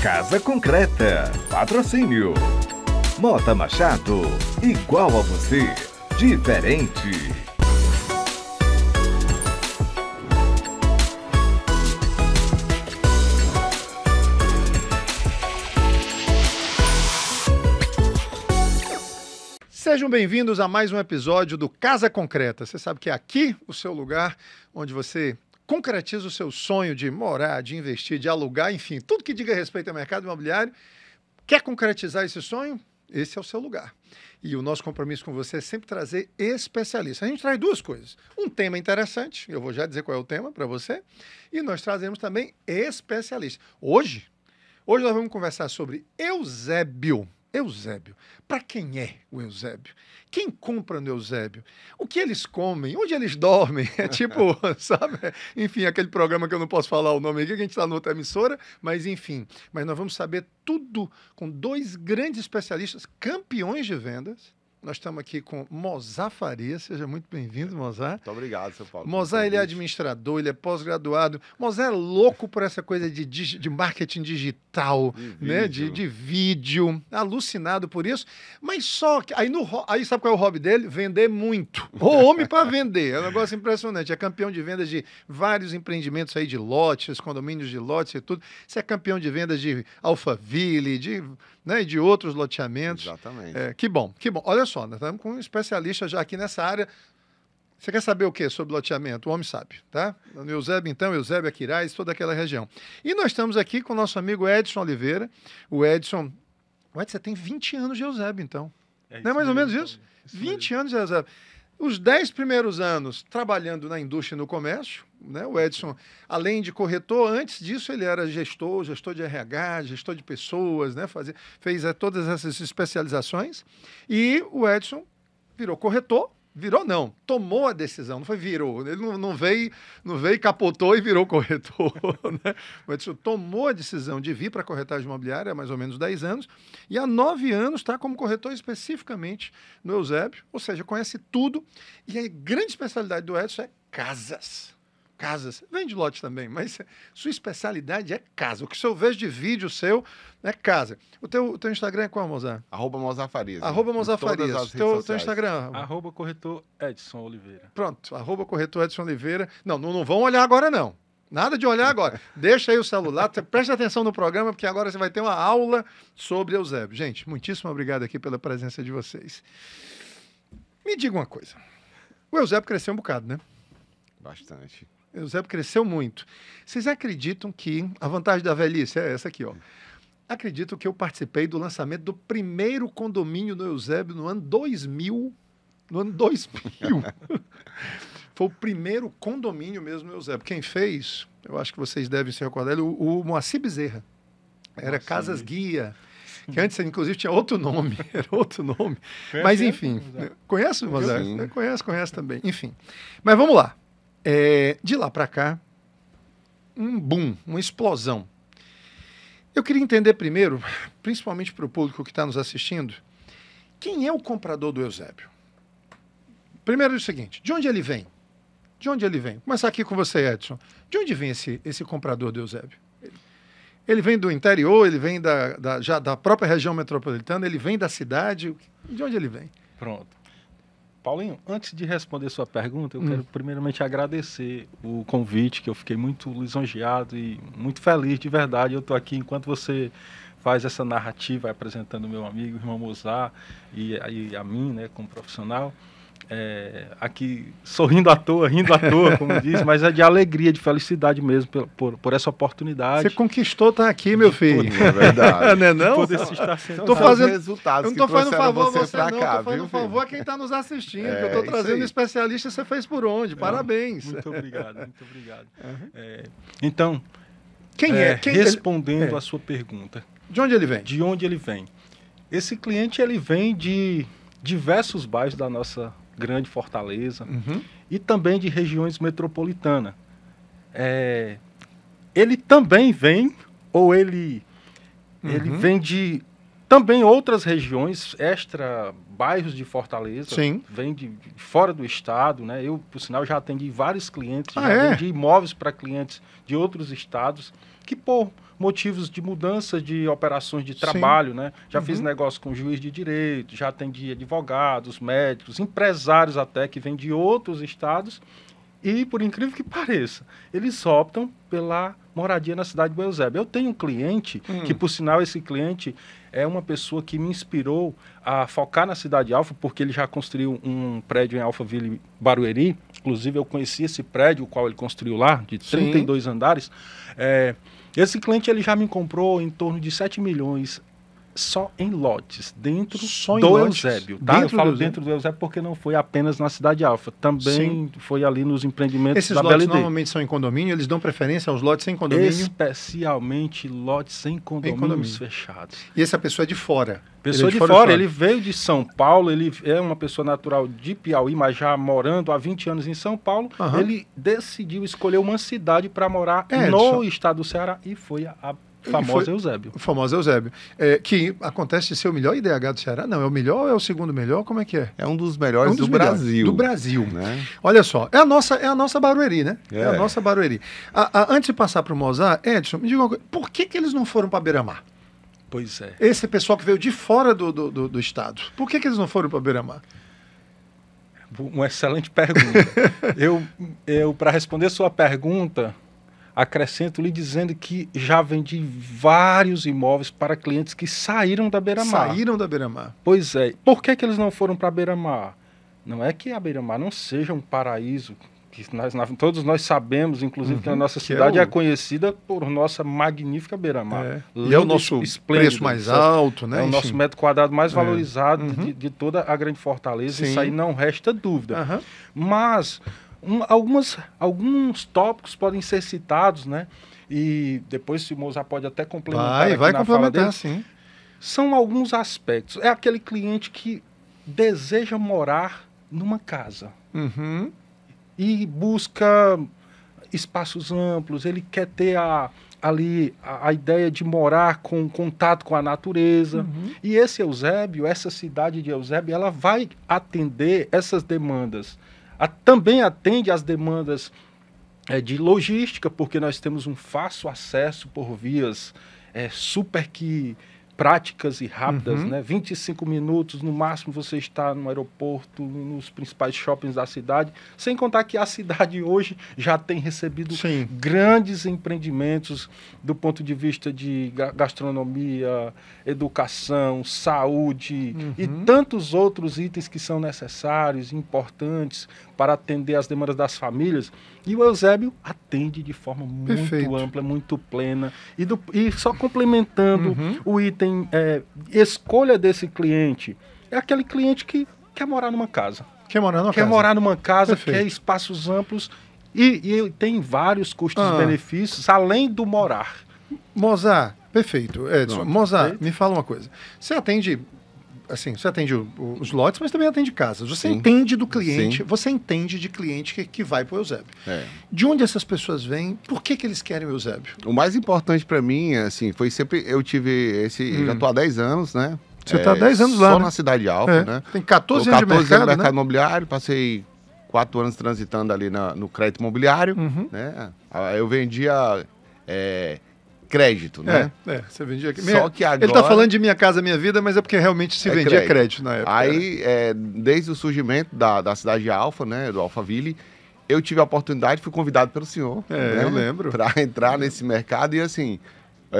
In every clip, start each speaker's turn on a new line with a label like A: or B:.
A: Casa Concreta. Patrocínio. Mota Machado. Igual a você. Diferente.
B: Sejam bem-vindos a mais um episódio do Casa Concreta. Você sabe que é aqui o seu lugar onde você concretiza o seu sonho de morar, de investir, de alugar, enfim, tudo que diga respeito ao mercado imobiliário. Quer concretizar esse sonho? Esse é o seu lugar. E o nosso compromisso com você é sempre trazer especialistas. A gente traz duas coisas. Um tema interessante, eu vou já dizer qual é o tema para você, e nós trazemos também especialistas. Hoje nós vamos conversar sobre Eusébio. Eusébio. Para quem é o Eusébio? Quem compra no Eusébio? O que eles comem? Onde eles dormem? É tipo, sabe? Enfim, aquele programa que eu não posso falar o nome aqui, que a gente está na outra emissora, mas enfim. Mas nós vamos saber tudo com dois grandes especialistas, campeões de vendas. Nós estamos aqui com Mozar Farias. Seja muito bem-vindo, Mozar.
C: Muito obrigado, seu Paulo.
B: Mozar, ele é administrador, ele é pós-graduado. Mozar é louco por essa coisa de marketing digital, né? De vídeo, alucinado por isso. Mas só que... Aí sabe qual é o hobby dele? Vender muito. O homem para vender. É um negócio impressionante. É campeão de vendas de vários empreendimentos aí de lotes, condomínios de lotes e tudo. Você é campeão de vendas de Alphaville, de outros loteamentos.
C: Exatamente.
B: Que bom, que bom. Olha só, nós estamos com um especialista já aqui nessa área. Você quer saber o quê sobre loteamento? O homem sabe, tá? No Eusébio, então, Eusébio, Aquiraz, toda aquela região. E nós estamos aqui com o nosso amigo Edson Oliveira. O Edson tem 20 anos de Eusébio, então. Não é mais ou menos isso? 20 anos de Eusébio. Os 10 primeiros anos trabalhando na indústria e no comércio, né? O Edson, além de corretor, antes disso ele era gestor de RH, gestor de pessoas, né? Fez todas essas especializações. E o Edson virou corretor. Virou não, tomou a decisão, não foi virou. Ele não veio e capotou e virou corretor. Né? O Edson tomou a decisão de vir para a corretagem imobiliária há mais ou menos 10 anos e há 9 anos está como corretor especificamente no Eusébio, ou seja, conhece tudo. E a grande especialidade do Edson é casas. Casas. Vende lote também, mas sua especialidade é casa. O que eu vejo de vídeo seu é casa. O teu Instagram é qual, Mozar?
C: @Mozar Farias.
B: @Mozar Farias. Teu Instagram?
D: @corretor Edson Oliveira.
B: Pronto, @corretor Edson Oliveira. Não vão olhar agora, não. Nada de olhar agora. Deixa aí o celular, preste atenção no programa, porque agora você vai ter uma aula sobre Eusébio. Gente, muitíssimo obrigado aqui pela presença de vocês. Me diga uma coisa. O Eusébio cresceu um bocado, né?
C: Bastante.
B: O Eusébio cresceu muito. Vocês acreditam que a vantagem da velhice é essa aqui, ó? Acredito que eu participei do lançamento do primeiro condomínio no Eusébio no ano 2000. No ano 2000. Foi o primeiro condomínio mesmo no Eusébio. Quem fez, eu acho que vocês devem se recordar, o Moacir Bezerra. Era Casas Guia. Que antes, inclusive, tinha outro nome. Era outro nome. Mas, enfim. Conhece o Mozart? Conhece também. Enfim. Mas vamos lá. De lá para cá, um boom, uma explosão. Eu queria entender primeiro, principalmente para o público que está nos assistindo, quem é o comprador do Eusébio? Primeiro é o seguinte, de onde ele vem? De onde ele vem? Vou começar aqui com você, Edson. De onde vem esse comprador do Eusébio? Ele vem do interior, ele vem já da própria região metropolitana, ele vem da cidade? De onde ele vem?
D: Pronto. Paulinho, antes de responder sua pergunta, eu quero primeiramente agradecer o convite, que eu fiquei muito lisonjeado e muito feliz, de verdade. Eu estou aqui enquanto você faz essa narrativa, apresentando o meu amigo, o irmão Mozar, e a mim, né, como profissional. Aqui sorrindo à toa, rindo à toa, como diz, mas é de alegria, de felicidade mesmo por essa oportunidade.
B: Você conquistou estar aqui, meu filho.
C: É verdade.
B: Não é não?
D: Poder se estar sendo...
B: Tô fazendo
C: resultados.
B: Eu não estou fazendo favor a você,
C: pra
B: não.
C: cá,
B: Estou fazendo favor a quem está nos assistindo. Que eu estou trazendo um especialista, você fez por onde? Parabéns.
D: Muito obrigado, muito obrigado. Então,
B: quem é?
D: Respondendo a sua pergunta.
B: De onde ele vem?
D: De onde ele vem? Esse cliente, ele vem de diversos bairros da nossa grande Fortaleza e também de regiões metropolitanas. Ele também vem, ou ele vem de Também outras regiões, bairros de Fortaleza,
B: Sim.
D: vêm de fora do estado, né? Eu, por sinal, já atendi vários clientes, já
B: é?
D: vendi imóveis para clientes de outros estados, que por motivos de mudança de operações de trabalho, né? Já fiz negócio com juiz de direito, já atendi advogados, médicos, empresários até, que vêm de outros estados, e, por incrível que pareça, eles optam pela moradia na cidade de Eusébio. Eu tenho um cliente, que por sinal esse cliente é uma pessoa que me inspirou a focar na Cidade Alfa, porque ele já construiu um prédio em Alphaville, Barueri. Inclusive eu conheci esse prédio, o qual ele construiu lá, de 32 andares. Esse cliente ele já me comprou em torno de 7 milhões só em lotes, dentro do Eusébio. Tá? Eu falo dentro do Eusébio porque não foi apenas na Cidade Alfa, também foi ali nos empreendimentos
B: Esses
D: da
B: lotes
D: BLD.
B: normalmente são em condomínio, eles dão preferência aos lotes sem condomínio?
D: Especialmente lotes sem condomínios fechados.
B: E essa pessoa é de fora?
D: Pessoa de fora, ele veio de São Paulo, ele é uma pessoa natural de Piauí, mas já morando há 20 anos em São Paulo, ele decidiu escolher uma cidade para morar no estado do Ceará e foi a famosa Eusébio.
B: O famoso Eusébio. Que acontece de ser o melhor IDH do Ceará? Não, é o melhor ou é o segundo melhor? Como é que é?
C: É um dos melhores do Brasil.
B: Do Brasil.
C: Né?
B: Olha só, é a nossa Barueri, né? É a nossa Barueri. Antes de passar para o Mozart, Edson, me diga uma coisa, por que eles não foram para Beira-Mar?
D: Pois é.
B: Esse pessoal que veio de fora do estado, por que eles não foram para Beira-Mar?
D: Uma excelente pergunta. eu para responder sua pergunta, acrescento lhe dizendo que já vendi vários imóveis para clientes que saíram da Beira-Mar.
B: Saíram da Beira-Mar.
D: Pois é. Por que eles não foram para a Beira-Mar? Não é que a Beira-Mar não seja um paraíso, que todos nós sabemos, inclusive, que a nossa cidade é conhecida por nossa magnífica Beira-Mar.
B: E é o nosso preço mais alto, né?
D: É o nosso metro quadrado mais valorizado de toda a Grande Fortaleza. Isso aí não resta dúvida. Mas alguns tópicos podem ser citados, né? E depois se o Mozart pode até complementar.
B: Vai complementar, sim.
D: São alguns aspectos. É aquele cliente que deseja morar numa casa e busca espaços amplos, ele quer ter ali a ideia de morar com contato com a natureza. E esse Eusébio, essa cidade de Eusébio, ela vai atender essas demandas. Também atende às demandas de logística, porque nós temos um fácil acesso por vias super práticas e rápidas, né? 25 minutos, no máximo você está no aeroporto, nos principais shoppings da cidade, sem contar que a cidade hoje já tem recebido grandes empreendimentos do ponto de vista de gastronomia, educação, saúde e tantos outros itens que são necessários e importantes para atender às demandas das famílias. E o Eusébio atende de forma muito ampla, muito plena. E só complementando o item escolha desse cliente, é aquele cliente que quer morar numa casa.
B: Quer
D: morar numa casa, quer espaços amplos e tem vários custos e benefícios, além do morar.
B: Mozart, perfeito. Edson, Mozart, me fala uma coisa. Você atende... Assim, você atende os lotes, mas também atende casas. Você entende do cliente, você entende de cliente que vai para o Eusébio. De onde essas pessoas vêm? Por que eles querem o Eusébio?
C: O mais importante para mim, assim, foi sempre... Eu tive esse... Já estou há 10 anos, né?
B: Você está há 10 anos lá,
C: só na Cidade Alfa, né?
B: Tem 14 anos de mercado,
C: imobiliário, passei 4 anos transitando ali no crédito imobiliário, né? Eu vendia... crédito, né?
B: Você vendia aqui.
C: Só que agora...
B: Ele está falando de Minha Casa Minha Vida, mas é porque realmente se vendia crédito na época.
C: Aí, desde o surgimento da Cidade Alfa, né, do Alphaville, eu tive a oportunidade, fui convidado pelo senhor, né,
B: eu lembro,
C: para entrar nesse mercado e assim,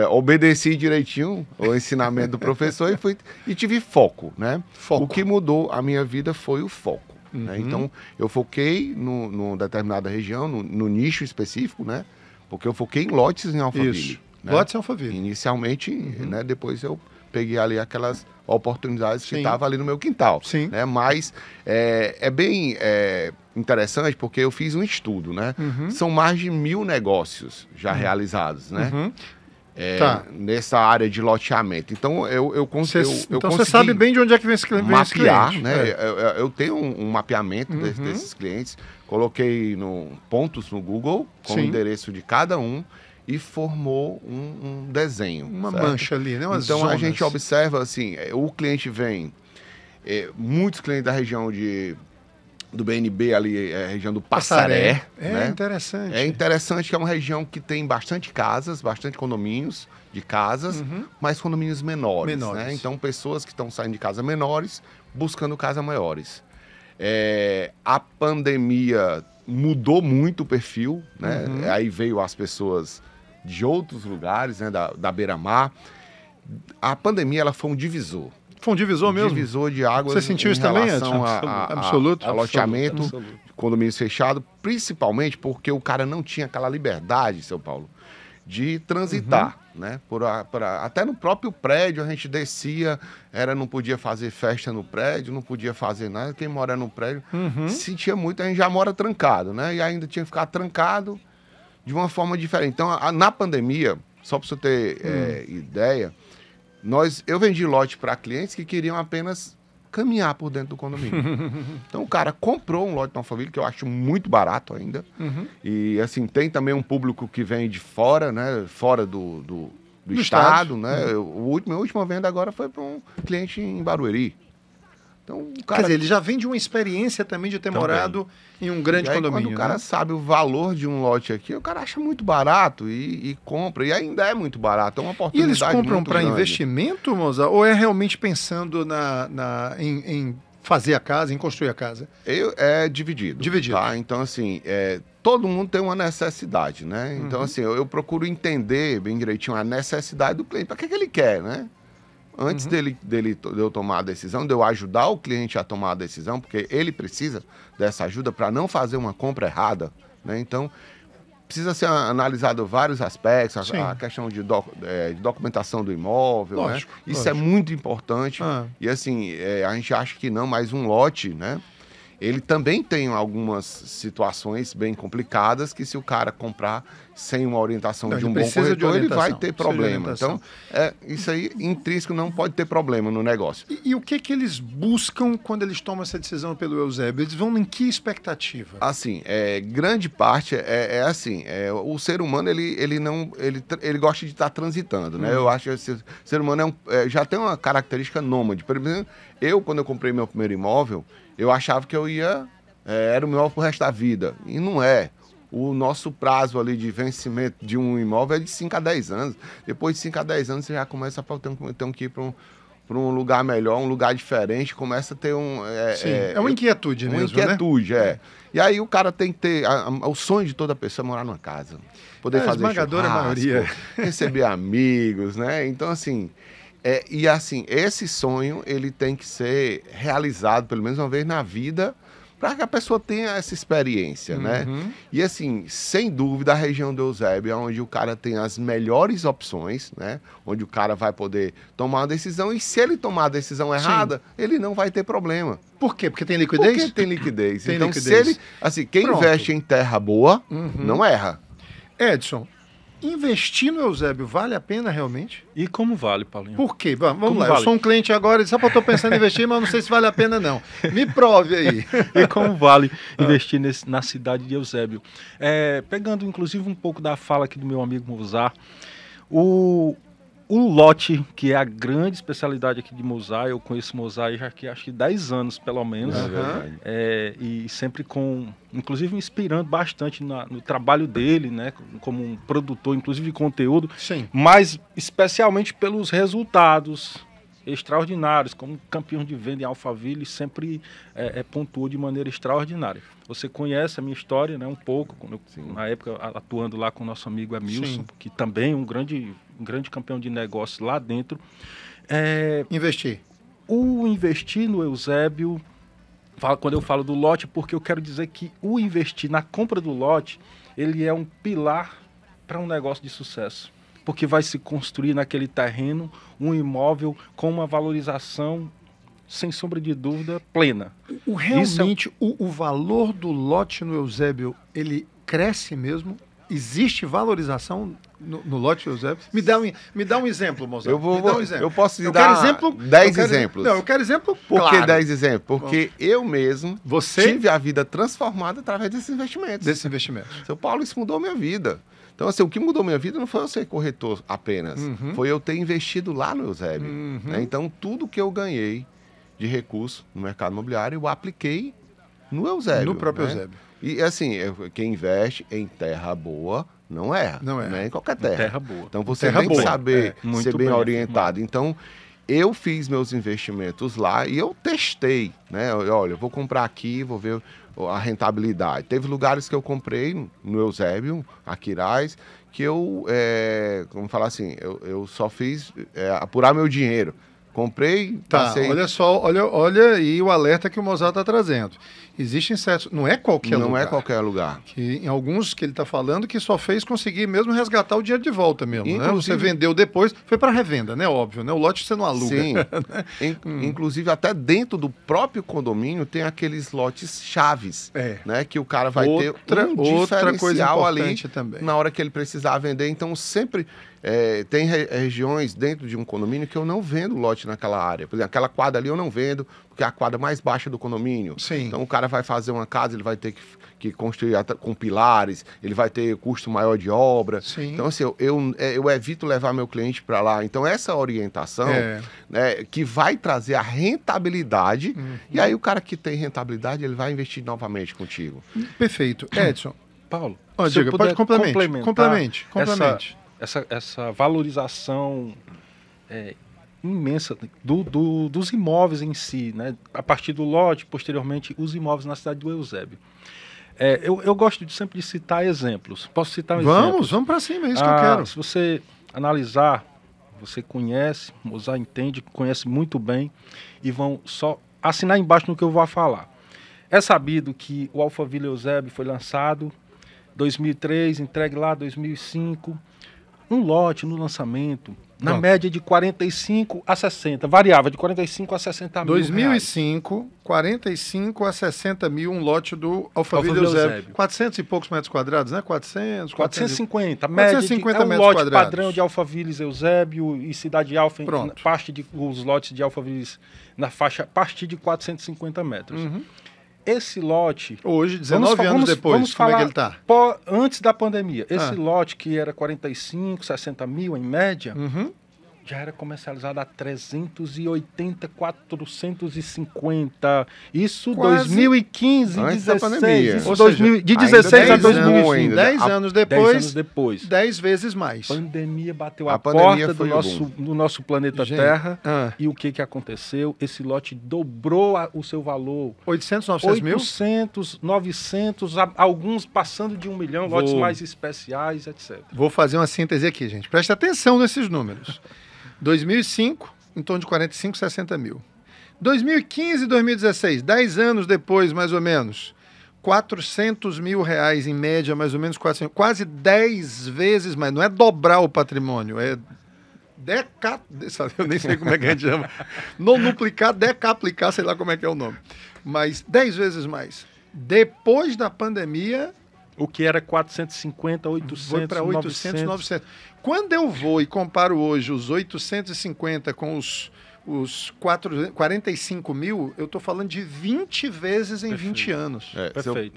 C: obedeci direitinho o ensinamento do professor e tive foco, né? O que mudou a minha vida foi o foco. Né? Então, eu foquei numa determinada região, no nicho específico, né? Porque eu foquei em lotes em Alphaville. Né?
B: Lotes em Alphaville.
C: Inicialmente, né? Depois eu peguei ali aquelas oportunidades que estavam ali no meu quintal. Né? Mas é bem interessante porque eu fiz um estudo, né? São mais de 1.000 negócios já realizados, né? Nessa área de loteamento. Então, eu consegui
B: você sabe bem de onde é que vem esse cliente.
C: Mapear, né? Eu tenho um mapeamento desses clientes, coloquei pontos no Google com o endereço de cada um e formou um desenho.
B: Uma
C: certo?
B: mancha ali, né? Umas
C: então
B: zonas.
C: a gente observa assim, o cliente vem, muitos clientes da região do BNB ali, região do Passaré.
B: É interessante.
C: É interessante que é uma região que tem bastante casas, bastante condomínios de casas, mas condomínios menores. Né? Então pessoas que estão saindo de casas menores, buscando casas maiores. A pandemia mudou muito o perfil, né? Aí veio as pessoas de outros lugares, né? Da beira-mar. A pandemia ela foi um divisor.
B: Foi um divisor mesmo?
C: Divisor de águas.
B: Você sentiu isso também,
C: Edson?
B: Absoluto.
C: A loteamento, condomínios fechados, principalmente porque o cara não tinha aquela liberdade, São Paulo, de transitar, né? Até no próprio prédio a gente descia, não podia fazer festa no prédio, não podia fazer nada. Quem mora no prédio sentia muito, a gente já mora trancado, né? E ainda tinha que ficar trancado de uma forma diferente. Então, na pandemia, só para você ter ideia, eu vendi lote para clientes que queriam apenas caminhar por dentro do condomínio. Então o cara comprou um lote de uma família, que eu acho muito barato ainda. E assim, tem também um público que vem de fora, né? Fora do estado, né? A última venda agora foi para um cliente em Barueri. Então, o cara...
B: Quer dizer, ele já vem de uma experiência também de ter morado em um grande condomínio.
C: Quando o cara sabe o valor de um lote aqui, o cara acha muito barato e compra. E ainda é muito barato, é uma oportunidade.
B: E eles compram para
C: grande.
B: Investimento, Mozart? Ou é realmente pensando em fazer a casa, em construir a casa?
C: É dividido. Tá? Então, assim, todo mundo tem uma necessidade, né? Então, assim, eu procuro entender bem direitinho a necessidade do cliente. Para que ele quer, né? Antes de eu tomar a decisão, de eu ajudar o cliente a tomar a decisão, porque ele precisa dessa ajuda para não fazer uma compra errada, né? Então, precisa ser analisado vários aspectos, a questão de documentação do imóvel,
B: lógico,
C: né? Isso é muito importante. E assim, a gente acha que não, mas um lote, né? Ele também tem algumas situações bem complicadas que se o cara comprar sem uma orientação de um bom corretor, ele vai ter problema. Então, isso aí, intrínseco, não pode ter problema no negócio.
B: E o que eles buscam quando eles tomam essa decisão pelo Eusébio? Eles vão em que expectativa?
C: Assim, grande parte assim, o ser humano, ele gosta de estar transitando, né? Eu acho que o ser humano já tem uma característica nômade. Por exemplo, quando eu comprei meu primeiro imóvel, eu achava que eu era o meu imóvel pro resto da vida. E não é. O nosso prazo ali de vencimento de um imóvel é de 5 a 10 anos. Depois de 5 a 10 anos, você já começa a ter que ir para um lugar melhor, um lugar diferente, começa a ter
B: uma inquietude mesmo,
C: uma inquietude, né? E aí o cara tem que ter... o sonho de toda pessoa é morar numa casa. Poder fazer
B: esmagadora maioria.
C: Receber amigos, né? Então, assim... e assim, esse sonho, ele tem que ser realizado pelo menos uma vez na vida, para que a pessoa tenha essa experiência, né? E assim, sem dúvida, a região do Eusébio é onde o cara tem as melhores opções, né? Onde o cara vai poder tomar uma decisão, e se ele tomar a decisão errada, ele não vai ter problema.
B: Por quê? Porque tem liquidez?
C: Porque tem liquidez. Se ele... Assim, quem investe em terra boa, não erra.
B: Edson, investir no Eusébio vale a pena realmente?
D: E como vale, Paulinho?
B: Por quê? Vamos lá, vale? Eu sou um cliente agora, só porque eu estou pensando em investir, mas não sei se vale a pena não. Me prove aí.
D: E como vale investir na cidade de Eusébio? Pegando inclusive um pouco da fala aqui do meu amigo Mozart, o lote, que é a grande especialidade aqui de Mozart, eu conheço Mozart já que acho que 10 anos, pelo menos, e sempre inclusive me inspirando bastante no trabalho dele, né, como um produtor, inclusive de conteúdo, mas especialmente pelos resultados extraordinários, como campeão de venda em Alphaville, sempre pontuou de maneira extraordinária. Você conhece a minha história, né, um pouco, na época atuando lá com o nosso amigo Emilson, que também é um grande campeão de negócio lá dentro.
B: Investir
D: no Eusébio, quando eu falo do lote, porque eu quero dizer que o investir na compra do lote, ele é um pilar para um negócio de sucesso. Porque vai se construir naquele terreno um imóvel com uma valorização, sem sombra de dúvida, plena.
B: Realmente, o valor do lote no Eusébio, ele cresce mesmo? Existe valorização no lote do Eusébio? Me dá um exemplo, Mozart.
C: Eu posso te dar 10 exemplos.
B: Não, eu quero exemplo
C: Por
B: claro.
C: que 10 exemplos? Porque eu mesmo tive a vida transformada através desses investimentos.
B: Seu
C: Paulo, isso mudou minha vida. Então, assim, o que mudou minha vida não foi eu ser corretor apenas, foi eu ter investido lá no Eusébio. Né? Então, tudo que eu ganhei de recurso no mercado imobiliário, eu apliquei no Eusébio.
B: No próprio
C: né?
B: Eusébio.
C: E, assim, quem investe em terra boa não erra.
B: Não erra.
C: Né? Em qualquer terra.
D: Terra boa.
C: Então, você
B: Terra
C: tem
B: boa.
C: que saber ser bem orientado.
D: Muito.
C: Então, eu fiz meus investimentos lá e eu testei, né? Olha, eu vou comprar aqui, vou ver a rentabilidade. Teve lugares que eu comprei no Eusébio, Aquiraz, que eu, como falar assim, eu só fiz apurar meu dinheiro. Comprei, passei...
B: Olha só, olha aí o alerta que o Mozart está trazendo. Existem certos... Não é qualquer lugar.
C: Não é qualquer lugar.
B: Que, em alguns que ele está falando, que só fez conseguir mesmo resgatar o dinheiro de volta mesmo. Inclusive, né? Você vendeu depois, foi para revenda, né? Óbvio, né? O lote você não aluga.
C: Sim. Inclusive, até dentro do próprio condomínio tem aqueles lotes chaves, né? Que o cara vai ter um diferencial ali
B: também.
C: Na hora que ele precisar vender. Então, sempre... tem regiões dentro de um condomínio que eu não vendo lote naquela área. Por exemplo, aquela quadra ali eu não vendo, porque é a quadra mais baixa do condomínio.
B: Sim.
C: Então, o cara vai fazer uma casa, ele vai ter que construir com pilares, ele vai ter custo maior de obra.
B: Sim.
C: Então, assim, eu evito levar meu cliente para lá. Então, essa orientação né, que vai trazer a rentabilidade, e aí o cara que tem rentabilidade, ele vai investir novamente contigo.
B: Perfeito. Edson.
D: Paulo,
B: diga, pode complemente.
D: Essa valorização imensa dos imóveis em si, né? A partir do lote, posteriormente, os imóveis na cidade do Eusébio. Eu gosto sempre de citar exemplos. Posso citar um exemplo?
B: Vamos para cima, é isso que eu quero.
D: Se você analisar, você conhece, Mozart entende, conhece muito bem, e vão só assinar embaixo no que eu vou falar. É sabido que o Alphaville Eusébio foi lançado em 2003, entregue lá em 2005, um lote no lançamento, na média de 45 a 60, variava de 45 a 60 mil
B: 2005, reais. 45 a 60 mil, um lote do Alphaville Eusébio. 400 e poucos metros quadrados, né? 450.
D: A média
B: 450
D: um
B: metros
D: lote
B: quadrados.
D: Padrão de Alphaville Eusébio e Cidade Alfa, os lotes de Alphaville na faixa a partir de 450 metros. Esse lote...
B: Hoje, 19 anos depois, como é que ele está?
D: Antes da pandemia. Esse lote, que era 45, 60 mil em média, já era comercializado a 380, 450. Isso 2015,
C: antes
D: 16.
C: da pandemia.
D: Isso 2000, de 16 a 2020.
B: 10 anos depois, 10 vezes mais.
D: A pandemia bateu a porta do nosso planeta Terra. E o que aconteceu? Esse lote dobrou o seu valor.
B: 800, 900 mil?
D: 800, 900, alguns passando de 1 milhão, lotes mais especiais, etc.
B: Vou fazer uma síntese aqui, gente. Preste atenção nesses números. 2005, em torno de 45, 60 mil. 2015 e 2016, 10 anos depois, mais ou menos, 400 mil reais em média, mais ou menos 400, quase 10 vezes mais. Não é dobrar o patrimônio, é eu nem sei como é que a gente chama. Não duplicar, decaplicar, sei lá como é que é o nome. Mas 10 vezes mais. Depois da pandemia...
D: O que era 450, 800,
B: foi para 800, 900. Quando eu vou e comparo hoje os 850 com os 45 mil, eu estou falando de 20 vezes em 20 anos.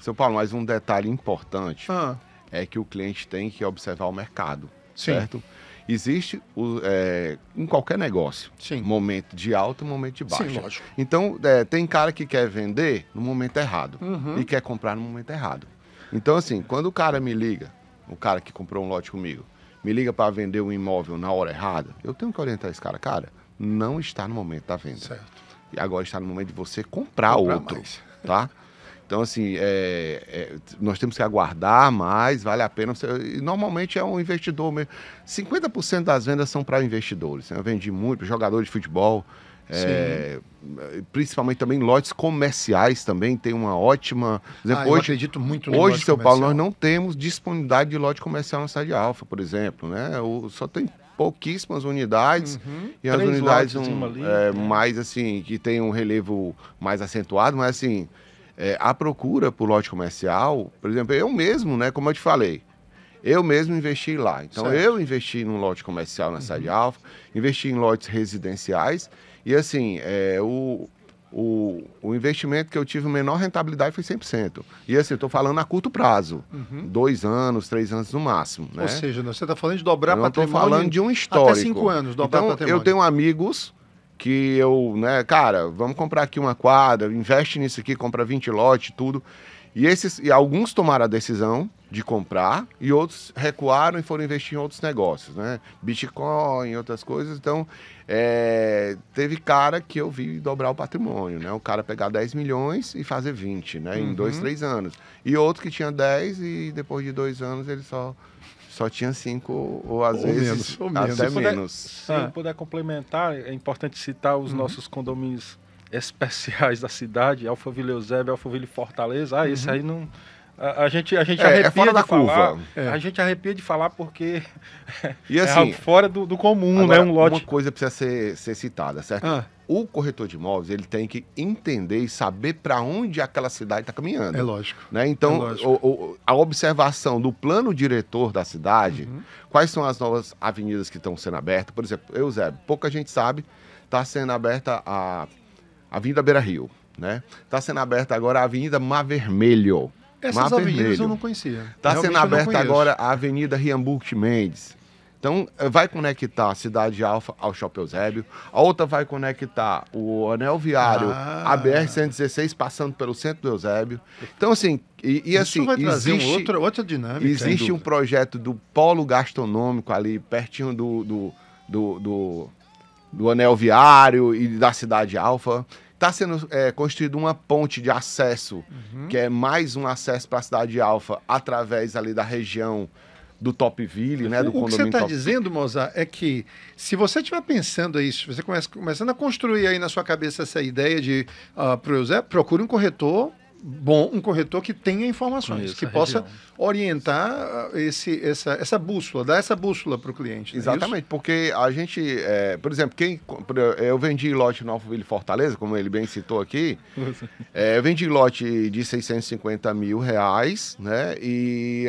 C: Seu Paulo, mas um detalhe importante é que o cliente tem que observar o mercado, certo? Existe, em qualquer negócio, momento de alta e momento de baixa.
B: Sim, lógico.
C: Então, tem cara que quer vender no momento errado e quer comprar no momento errado. Então, assim, quando o cara me liga, o cara que comprou um lote comigo, me liga para vender um imóvel na hora errada, eu tenho que orientar esse cara, não está no momento da venda.
B: Certo.
C: E agora está no momento de você comprar outro, mais. Tá? Então, assim, nós temos que aguardar mais, vale a pena. Normalmente é um investidor mesmo. 50% das vendas são para investidores. Eu vendi muito para jogadores de futebol, principalmente também lotes comerciais também, tem uma ótima... Exemplo,
B: eu acredito muito no
C: hoje,
B: lote
C: São Paulo,
B: comercial.
C: nós não temos disponibilidade de lote comercial na cidade de Alfa, por exemplo, né? Só tem pouquíssimas unidades e as unidades mais assim, que tem um relevo mais acentuado, mas assim, a procura por lote comercial, por exemplo, eu mesmo, né, como eu te falei, eu mesmo investi lá. Então, eu investi num lote comercial na cidade de Alfa, investi em lotes residenciais e, assim, o investimento que eu tive, a menor rentabilidade foi 100%. E assim, eu estou falando a curto prazo. 2 anos, 3 anos no máximo. Né?
B: Ou seja, você está falando de dobrar
C: patrimônio. Eu
B: estou
C: falando de um histórico.
B: Até 5 anos, dobrar
C: então,
B: patrimônio.
C: Eu tenho amigos que eu, né, cara, vamos comprar aqui uma quadra, investe nisso aqui, compra 20 lotes, tudo. E alguns tomaram a decisão de comprar e outros recuaram e foram investir em outros negócios, né? Bitcoin, outras coisas. Então, teve cara que eu vi dobrar o patrimônio, né? O cara pegar 10 milhões e fazer 20, né? Em 2, 3 anos. E outro que tinha 10 e depois de 2 anos ele só tinha 5 ou às vezes até menos.
D: Se eu puder complementar, é importante citar os nossos condomínios especiais da cidade, Alphaville Eusébio, Alphaville Fortaleza. Esse aí não... A gente arrepia
C: fora da
D: falar,
C: curva.
D: A gente arrepia de falar porque
C: e assim,
D: é algo fora do comum,
C: agora,
D: né? Um lote...
C: Uma coisa precisa ser citada, certo? O corretor de imóveis, ele tem que entender e saber para onde aquela cidade está caminhando.
B: É lógico.
C: Né? Então, a observação do plano diretor da cidade, quais são as novas avenidas que estão sendo abertas. Por exemplo, Eusébio, pouca gente sabe, está sendo aberta a Avenida Beira Rio, né? Está sendo aberta agora a Avenida Mar Vermelho.
B: Essas avenidas eu não conhecia.
C: Está sendo aberta agora a Avenida Riambuque Mendes. Então, vai conectar a Cidade Alfa ao Shopping Eusébio. A outra vai conectar o anel viário, a BR-116, passando pelo centro do Eusébio. Então, assim...
B: Isso vai trazer outra dinâmica.
C: Existe um projeto do polo gastronômico ali, pertinho do anel viário e da Cidade Alfa. Está sendo construída uma ponte de acesso, que é mais um acesso para a Cidade Alfa, através ali da região do Topville, né? Do
B: condomínio. O que você está dizendo, Mozart, é que se você estiver pensando isso, você começando a construir aí na sua cabeça essa ideia de pro Eusébio, procure um corretor bom, um corretor que tenha informações, que possa orientar essa bússola, dar essa bússola para o cliente.
C: Exatamente, porque a gente, por exemplo, eu vendi lote no Alphaville Fortaleza, como ele bem citou aqui, eu vendi lote de 650 mil reais, né? E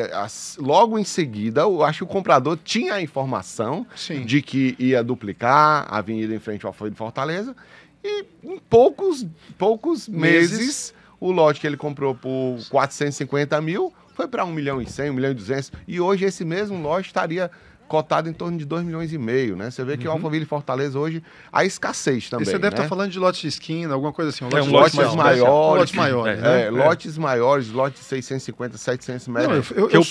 C: logo em seguida, eu acho que o comprador tinha a informação de que ia duplicar a avenida em frente ao Alphaville Fortaleza, e em poucos meses o lote que ele comprou por 450 mil foi para 1 milhão e 100, 1 milhão e 200. E hoje esse mesmo lote estaria cotado em torno de 2 milhões e meio, né? Você vê que o Alphaville Fortaleza hoje, a escassez também. E você
B: deve estar falando de lotes de esquina, alguma coisa assim.
C: Lotes maiores.
B: Né?
C: Lotes maiores, lotes de 650, 700 metros.
B: Eu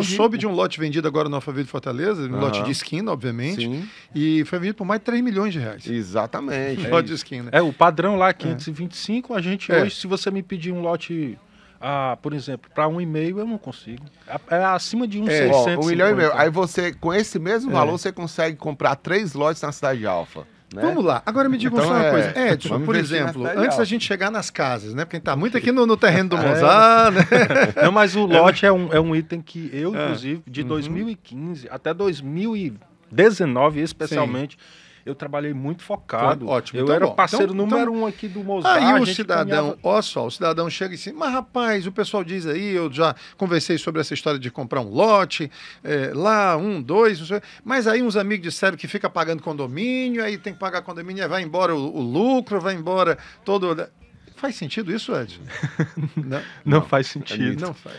B: soube de um lote vendido agora no Alphaville Fortaleza, um lote de esquina, obviamente. Sim. E foi vendido por mais de 3 milhões de reais.
C: Exatamente.
B: Lote de esquina.
D: O padrão lá, 525, a gente hoje, se você me pedir um lote... por exemplo, para 1,5 eu não consigo. É acima de 1,600.
C: 1,5 milhão. Aí você, com esse mesmo valor, você consegue comprar 3 lotes na Cidade Alfa. Né?
B: Vamos lá. Agora me diga só uma coisa. Edson, por exemplo, antes da gente chegar nas casas, né? Porque a gente tá muito aqui no terreno do Mozart, né?
D: Não, mas o lote é um item que eu, inclusive, de 2015 até 2019, especialmente... Eu trabalhei muito focado.
B: Ótimo.
D: Eu era parceiro número 1 aqui do Mozart.
B: Aí o cidadão, olha só, o cidadão chega e diz, mas rapaz, o pessoal diz aí, eu já conversei sobre essa história de comprar um lote, lá, 1, 2, mas aí uns amigos disseram que fica pagando condomínio, aí tem que pagar condomínio, aí vai embora o lucro, vai embora todo... Faz sentido isso, Edson?
D: Não faz sentido.
B: Não faz.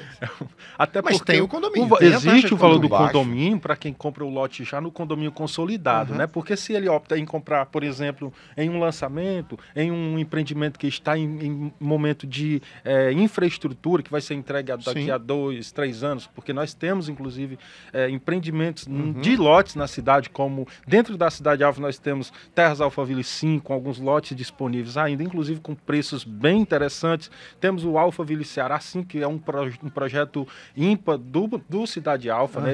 D: Até
B: mas
D: porque
B: tem o condomínio.
D: Existe o valor do condomínio para quem compra o lote já no condomínio consolidado, né? Porque se ele opta em comprar, por exemplo, em um lançamento, em um empreendimento que está em momento de infraestrutura, que vai ser entregue daqui a 2, 3 anos, porque nós temos, inclusive, empreendimentos de lotes na cidade, como dentro da Cidade Alfa nós temos Terras Alphaville 5, alguns lotes disponíveis ainda, inclusive com preços bem interessantes. Temos o Alphaville Ceará, sim, que é um projeto ímpar do Cidade Alfa, né?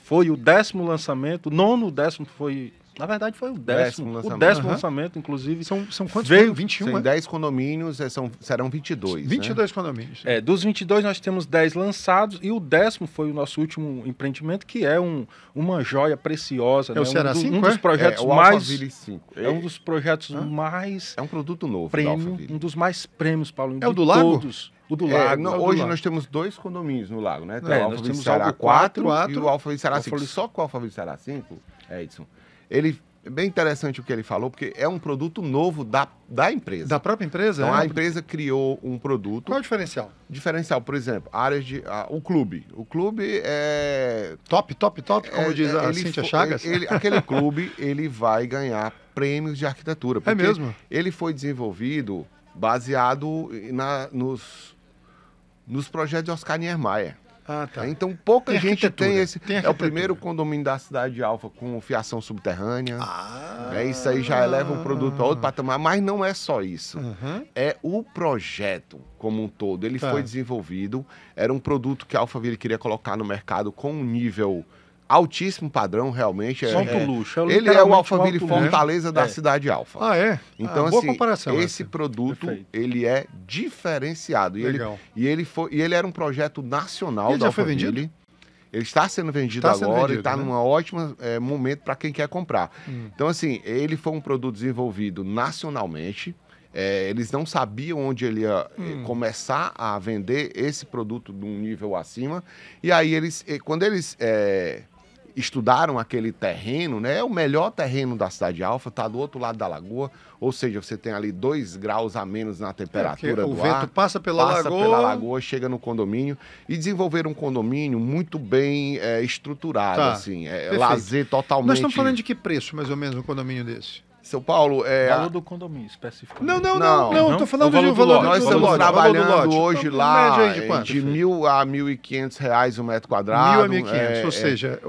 D: Foi o 10º lançamento, o 9º foi... Na verdade, foi o décimo lançamento, inclusive.
B: São quantos?
C: Veio
B: 21,
C: Tem 10 condomínios, serão 22.
B: 22
C: né?
B: condomínios.
D: Dos 22, nós temos 10 lançados e o 10º foi o nosso último empreendimento, que é uma joia preciosa.
B: É o Ceará 5,
D: um dos projetos
C: o
D: mais...
C: Alphaville 5.
D: É um dos projetos mais...
C: É um produto novo.
D: Prêmio, um dos mais prêmios, Paulo.
B: É o do Lago?
D: Todos. O do Lago.
C: Hoje nós temos 2 condomínios no Lago, né?
D: Tem o Alphaville
C: Ceará 4 e o Alphaville Ceará 5. Só que o Alphaville Ceará 5, Edson, ele bem interessante o que ele falou, porque é um produto novo da empresa.
B: Da própria empresa?
C: Então, a empresa criou um produto...
B: Qual é o diferencial?
C: Diferencial, por exemplo, áreas de... o clube. O clube é...
B: Top, como diz a Cíntia Chagas?
C: Aquele clube, ele vai ganhar prêmios de arquitetura.
B: É mesmo?
C: Ele foi desenvolvido baseado nos projetos de Oscar Niemeyer.
B: Ah, tá.
C: Então, pouca gente tem esse... É o primeiro condomínio da cidade de Alfa com fiação subterrânea. Isso aí já eleva o produto a outro patamar, mas não é só isso. É o projeto como um todo. Ele foi desenvolvido, era um produto que a Alphaville queria colocar no mercado com um nível altíssimo padrão, realmente.
D: Luxo.
C: Ele é o Alphaville Fortaleza da cidade Alfa. Então,
B: boa
C: assim,
B: comparação
C: esse produto, ele é diferenciado. E ele era um projeto nacional da Alphaville. Já foi vendido? Ele está sendo vendido agora e está num ótimo momento para quem quer comprar. Então, assim, ele foi um produto desenvolvido nacionalmente. Eles não sabiam onde ele ia começar a vender esse produto de um nível acima. E aí, quando eles estudaram aquele terreno, né? É o melhor terreno da cidade de Alfa, está do outro lado da lagoa, ou seja, você tem ali 2 graus a menos na temperatura do ar.
B: O vento passa pela
C: lagoa, chega no condomínio, e desenvolver um condomínio muito bem estruturado, assim, lazer totalmente...
B: Nós estamos falando de que preço, mais ou menos, um condomínio desse?
C: São Paulo,
D: valor do condomínio, especificamente.
B: Não, estou falando do valor do
C: Nós estamos trabalhando hoje lá de R$1.000 a R$1.500 um metro quadrado.
B: 1.000 a 1.500, ou seja,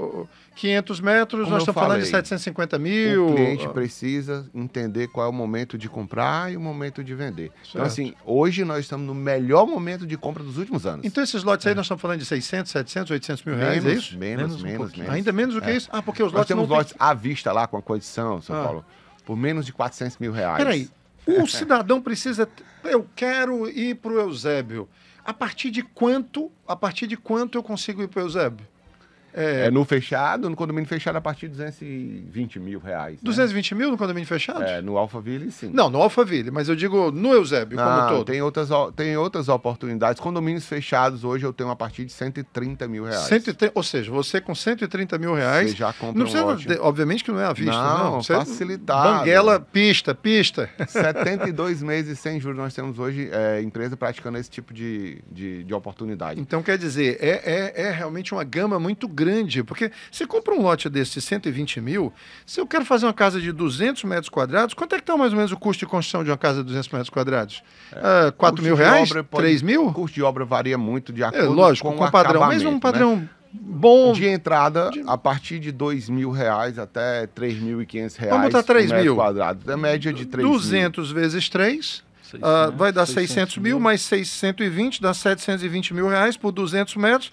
B: 500 metros, nós estamos falando de 750 mil.
C: O cliente precisa entender qual é o momento de comprar e o momento de vender. Certo. Então, assim, hoje nós estamos no melhor momento de compra dos últimos anos.
B: Então, esses lotes aí, nós estamos falando de 600, 700, 800 mil reais, é isso?
C: Menos.
B: Ainda menos do que isso? Porque os lotes
C: nós temos lotes à vista lá, com a condição, São Paulo, por menos de R$400 mil.
B: Peraí, o cidadão precisa... Eu quero ir para o Eusébio. A partir de quanto eu consigo ir para o Eusébio?
C: No fechado, no condomínio fechado, a partir de R$220 mil.
B: 220 mil no condomínio fechado?
C: No Alphaville, sim.
B: Não, no Alphaville, mas eu digo no Eusébio, como todo.
C: Tem outras oportunidades. Condomínios fechados, hoje eu tenho a partir de R$130 mil.
B: Ou seja, você com R$130 mil... Você
C: já compra
B: obviamente que não é à vista, não.
C: Facilitado.
B: Banguela, pista.
C: 72 meses sem juros nós temos hoje empresa praticando esse tipo de oportunidade.
B: Então, quer dizer, é realmente uma gama muito grande, porque você compra um lote desse de 120 mil, se eu quero fazer uma casa de 200 metros quadrados, quanto é que está mais ou menos o custo de construção de uma casa de 200 metros quadrados? R$4 mil? R$3 mil?
C: O custo de obra varia muito de acordo com o
B: padrão, mas um padrão bom...
C: De entrada, a partir de R$2 mil até R$3.500.
B: Vamos botar 3 mil.
C: Quadrado, a média de 3
B: 200 mil. Vezes 3... vai dar 600 mil, mais 620, dá R$720 mil por 200 metros.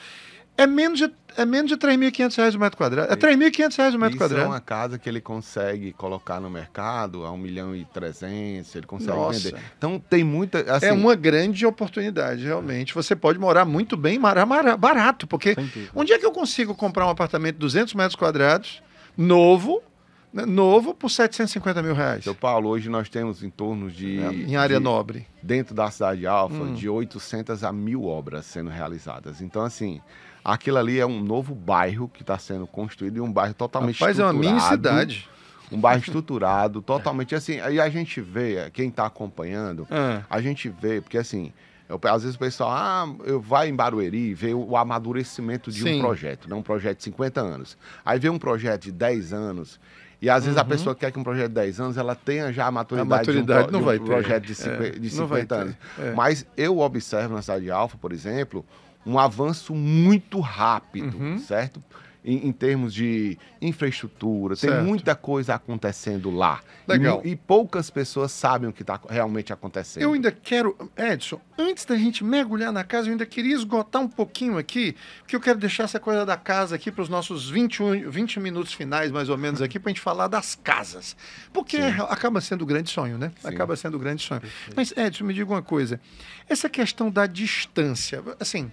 B: É menos de R$3.500 o metro quadrado. É R$3.500 o metro quadrado.
C: Isso é uma casa que ele consegue colocar no mercado a R$1.300.000, ele consegue vender. Então tem muita... Assim,
B: é uma grande oportunidade, realmente. Você pode morar muito bem, barato, porque onde é que eu consigo comprar um apartamento de 200 metros quadrados, novo, por R$750 mil?
C: Seu Paulo, hoje nós temos em torno de...
B: em área nobre.
C: Dentro da cidade de Alfa, de 800 a 1.000 obras sendo realizadas. Então, assim... Aquilo ali é um novo bairro que está sendo construído e um bairro totalmente estruturado.
B: É uma mini cidade.
C: Um bairro estruturado, totalmente assim. Aí a gente vê, quem está acompanhando, a gente vê, porque assim, às vezes o pessoal, vai em Barueri e vê o amadurecimento de um projeto, né? Um projeto de 50 anos. Aí vê um projeto de 10 anos. E às vezes a pessoa quer que um projeto de 10 anos ela tenha já a maturidade de um projeto de 50 anos. Mas eu observo na cidade de Alfa, por exemplo, um avanço muito rápido, certo? Em termos de infraestrutura, tem muita coisa acontecendo lá.
B: Legal.
C: E poucas pessoas sabem o que está realmente acontecendo.
B: Eu ainda quero, Edson, antes da gente mergulhar na casa, eu ainda queria esgotar um pouquinho aqui, porque eu quero deixar essa coisa da casa aqui para os nossos 20 minutos finais, mais ou menos, aqui, para a gente falar das casas. Porque acaba sendo o grande sonho, né? Sim. Acaba sendo o grande sonho. Mas, Edson, me diga uma coisa. Essa questão da distância, assim,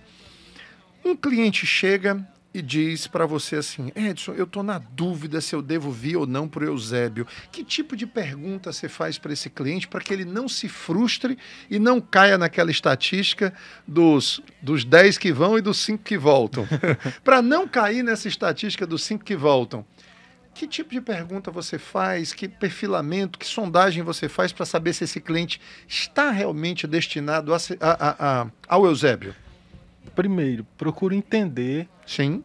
B: um cliente chega e diz para você assim, Edson, eu estou na dúvida se eu devo vir ou não para o Eusébio. Que tipo de pergunta você faz para esse cliente para que ele não se frustre e não caia naquela estatística dos 10 que vão e dos 5 que voltam? Para não cair nessa estatística dos 5 que voltam, Que tipo de pergunta você faz, que perfilamento, que sondagem você faz para saber se esse cliente está realmente destinado ao Eusébio?
D: Primeiro, procure entender
B: Sim.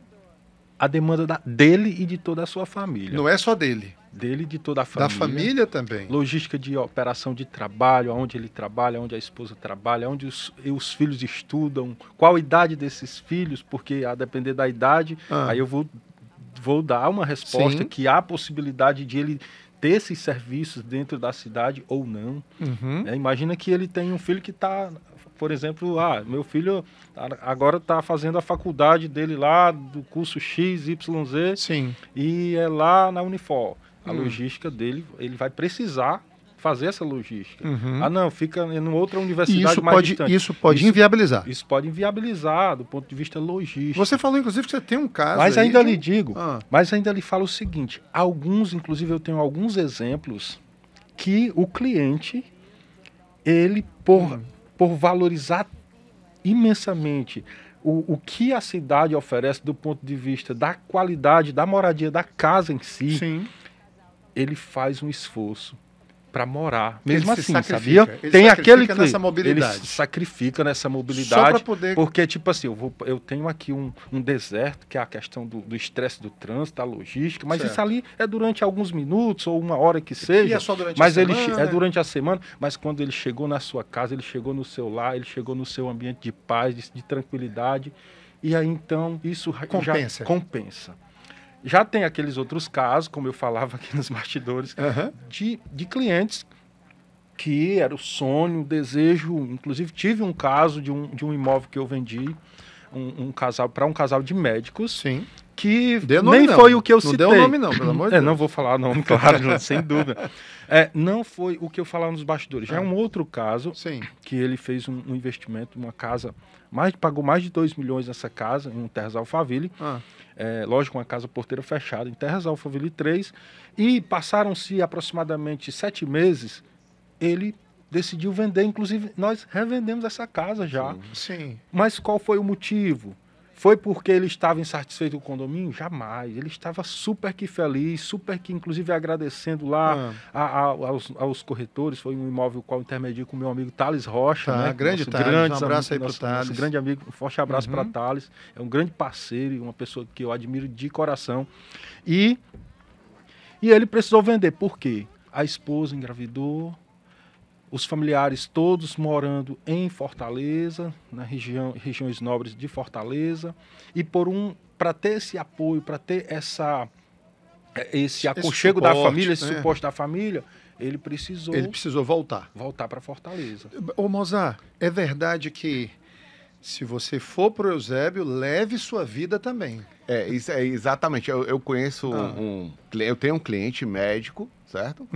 D: a demanda dele e de toda a sua família.
B: Não é só dele.
D: Dele e de toda a família.
B: Da família também.
D: Logística de operação de trabalho, onde ele trabalha, onde a esposa trabalha, onde os filhos estudam, qual a idade desses filhos, porque a depender da idade, aí eu vou dar uma resposta que há possibilidade de ele ter esses serviços dentro da cidade ou não. Imagina que ele tem um filho que está, por exemplo, meu filho agora está fazendo a faculdade dele lá, do curso XYZ, e é lá na Unifor. A logística dele, ele vai precisar fazer essa logística. Não, fica em outra universidade distante.
B: Isso pode inviabilizar.
D: Isso pode inviabilizar do ponto de vista logístico.
B: Você falou, inclusive, que você tem um caso
D: mas ainda lhe digo, mas ainda lhe falo o seguinte, inclusive eu tenho alguns exemplos que o cliente, ele, por valorizar imensamente o que a cidade oferece do ponto de vista da qualidade, da moradia, da casa em si, ele faz um esforço para morar. Mesmo assim, sabia? Tem aquele cliente. Ele se sacrifica nessa mobilidade. Só para poder... Porque, tipo assim, eu tenho aqui um deserto, que é a questão do estresse do trânsito, da logística, mas isso ali é durante alguns minutos ou uma hora que seja.
B: E é só durante
D: a semana? É durante a semana, mas quando ele chegou na sua casa, ele chegou no seu lar, ele chegou no seu ambiente de paz, de tranquilidade, e aí então isso compensa. Já tem aqueles outros casos, como eu falava aqui nos bastidores, de clientes que era o sonho, o desejo. Inclusive, tive um caso de um imóvel que eu vendi para um casal de médicos. Que nem foi o que eu citei.
B: Não deu nome não, pelo amor de Deus.
D: Não vou falar nome, claro, sem dúvida. Não foi o que eu falava nos bastidores. Já é um outro caso que ele fez um investimento, uma casa, pagou mais de 2 milhões nessa casa, em um Terras Alphaville. Lógico, uma casa porteira fechada, em Terras Alphaville 3. E passaram-se aproximadamente 7 meses, ele decidiu vender. Inclusive, nós revendemos essa casa já. Mas qual foi o motivo? Foi porque ele estava insatisfeito com o condomínio? Jamais. Ele estava super que feliz, super que, inclusive, agradecendo lá aos corretores. Foi um imóvel qual intermediou com o meu amigo Thales Rocha.
B: Grande Thales, um abraço aí para o Thales.
D: Nosso grande amigo, um forte abraço para Thales. É um grande parceiro e uma pessoa que eu admiro de coração. E ele precisou vender. Por quê? A esposa engravidou. Os familiares todos morando em Fortaleza, na regiões nobres de Fortaleza, e para ter esse apoio, para ter esse aconchego da família, esse suporte da família, ele precisou voltar para Fortaleza.
B: Ô Mozart, é verdade que se você for para o Eusébio, leve sua vida também.
C: Isso é exatamente. Eu conheço eu tenho um cliente médico, certo?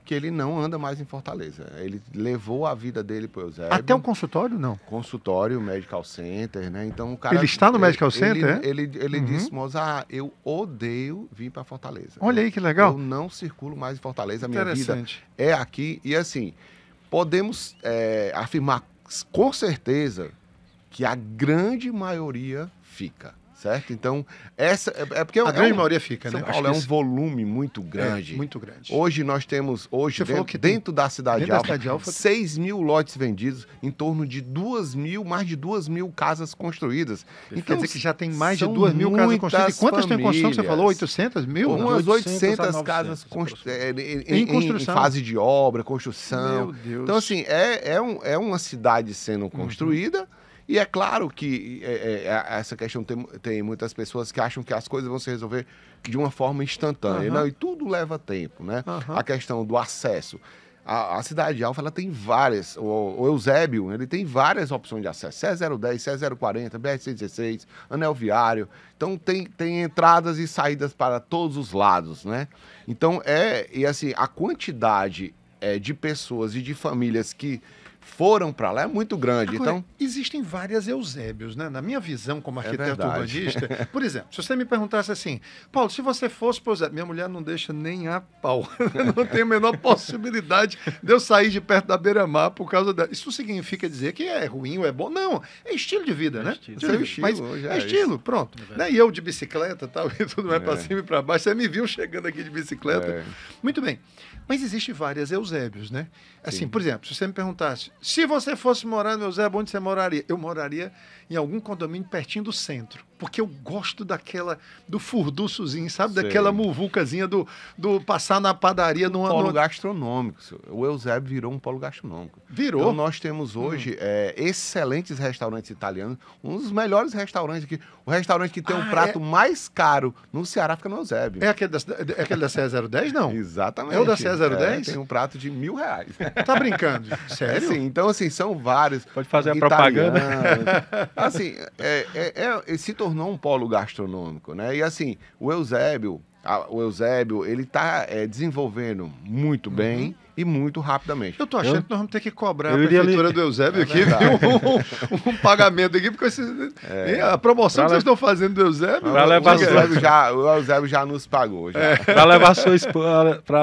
C: Que ele não anda mais em Fortaleza. Ele levou a vida dele para o Eusébio.
B: Até um consultório, não?
C: Consultório, medical center, né? Então o cara...
B: Ele está no medical center,
C: Ele disse, Mozart, eu odeio vir para Fortaleza.
B: Olha aí que legal.
C: Eu não circulo mais em Fortaleza, a minha vida é aqui. E assim, podemos afirmar com certeza que a grande maioria fica. Certo? Então, essa é porque
B: a grande maioria fica, né?
C: São Paulo é um volume muito grande.
B: Muito grande.
C: Hoje nós temos, dentro da Cidade Alfa, 6 mil lotes vendidos, em torno de mais de 2 mil casas construídas.
B: Então, quer dizer que já tem mais de 2 mil casas construídas. E quantas tem em construção que você falou? 800 mil?
C: Umas 800 casas em fase de obra, construção.
B: Meu Deus.
C: Então, assim, é uma cidade sendo construída. E é claro que essa questão tem muitas pessoas que acham que as coisas vão se resolver de uma forma instantânea. Não, e tudo leva tempo, né? A questão do acesso. A Cidade Alfa, ela tem várias, o Eusébio, ele tem várias opções de acesso. CE010, CE040, BR-116, Anel Viário. Então, tem entradas e saídas para todos os lados, né? Então, e assim, a quantidade de pessoas e de famílias que foram para lá é muito grande.
B: Agora,
C: então,
B: existem várias Eusébios, né? Na minha visão como arquiteto urbanista, por exemplo, se você me perguntasse assim, Paulo, se você fosse para Eusébio, minha mulher não deixa nem a pau. Não tem a menor possibilidade de eu sair de perto da beira-mar por causa dela. Isso significa dizer que é ruim ou é bom? Não, é estilo de vida, né? Mas é estilo, pronto. Né? E eu de bicicleta tal, e tudo mais para cima e para baixo. Você me viu chegando aqui de bicicleta. Muito bem. Mas existem várias Eusébios, né? Assim, por exemplo, se você me perguntasse, se você fosse morar no Eusébio, onde você moraria? Eu moraria em algum condomínio pertinho do centro, porque eu gosto do furdúciozinho, sabe?
C: Sei.
B: Daquela muvucazinha do passar na padaria.
C: Polo gastronômico. O Eusébio virou um polo gastronômico.
B: Virou.
C: Então nós temos hoje excelentes restaurantes italianos, um dos melhores restaurantes aqui. O restaurante que tem o prato mais caro no Ceará fica no Eusébio.
B: É aquele da CE 010, não?
C: Exatamente.
B: É o da CE 010?
C: Tem um prato de R$1.000.
B: Tá brincando? Sério?
C: Sim, então assim, são vários.
D: Pode fazer a propaganda.
C: Assim, se tornou um polo gastronômico, né? E assim, o Eusébio, ele está desenvolvendo muito bem e muito rapidamente.
B: Eu tô achando que nós vamos ter que cobrar a prefeitura do Eusébio aqui, viu? Um pagamento aqui, porque a promoção que vocês estão fazendo do Eusébio...
C: O Eusébio já nos pagou.
D: Para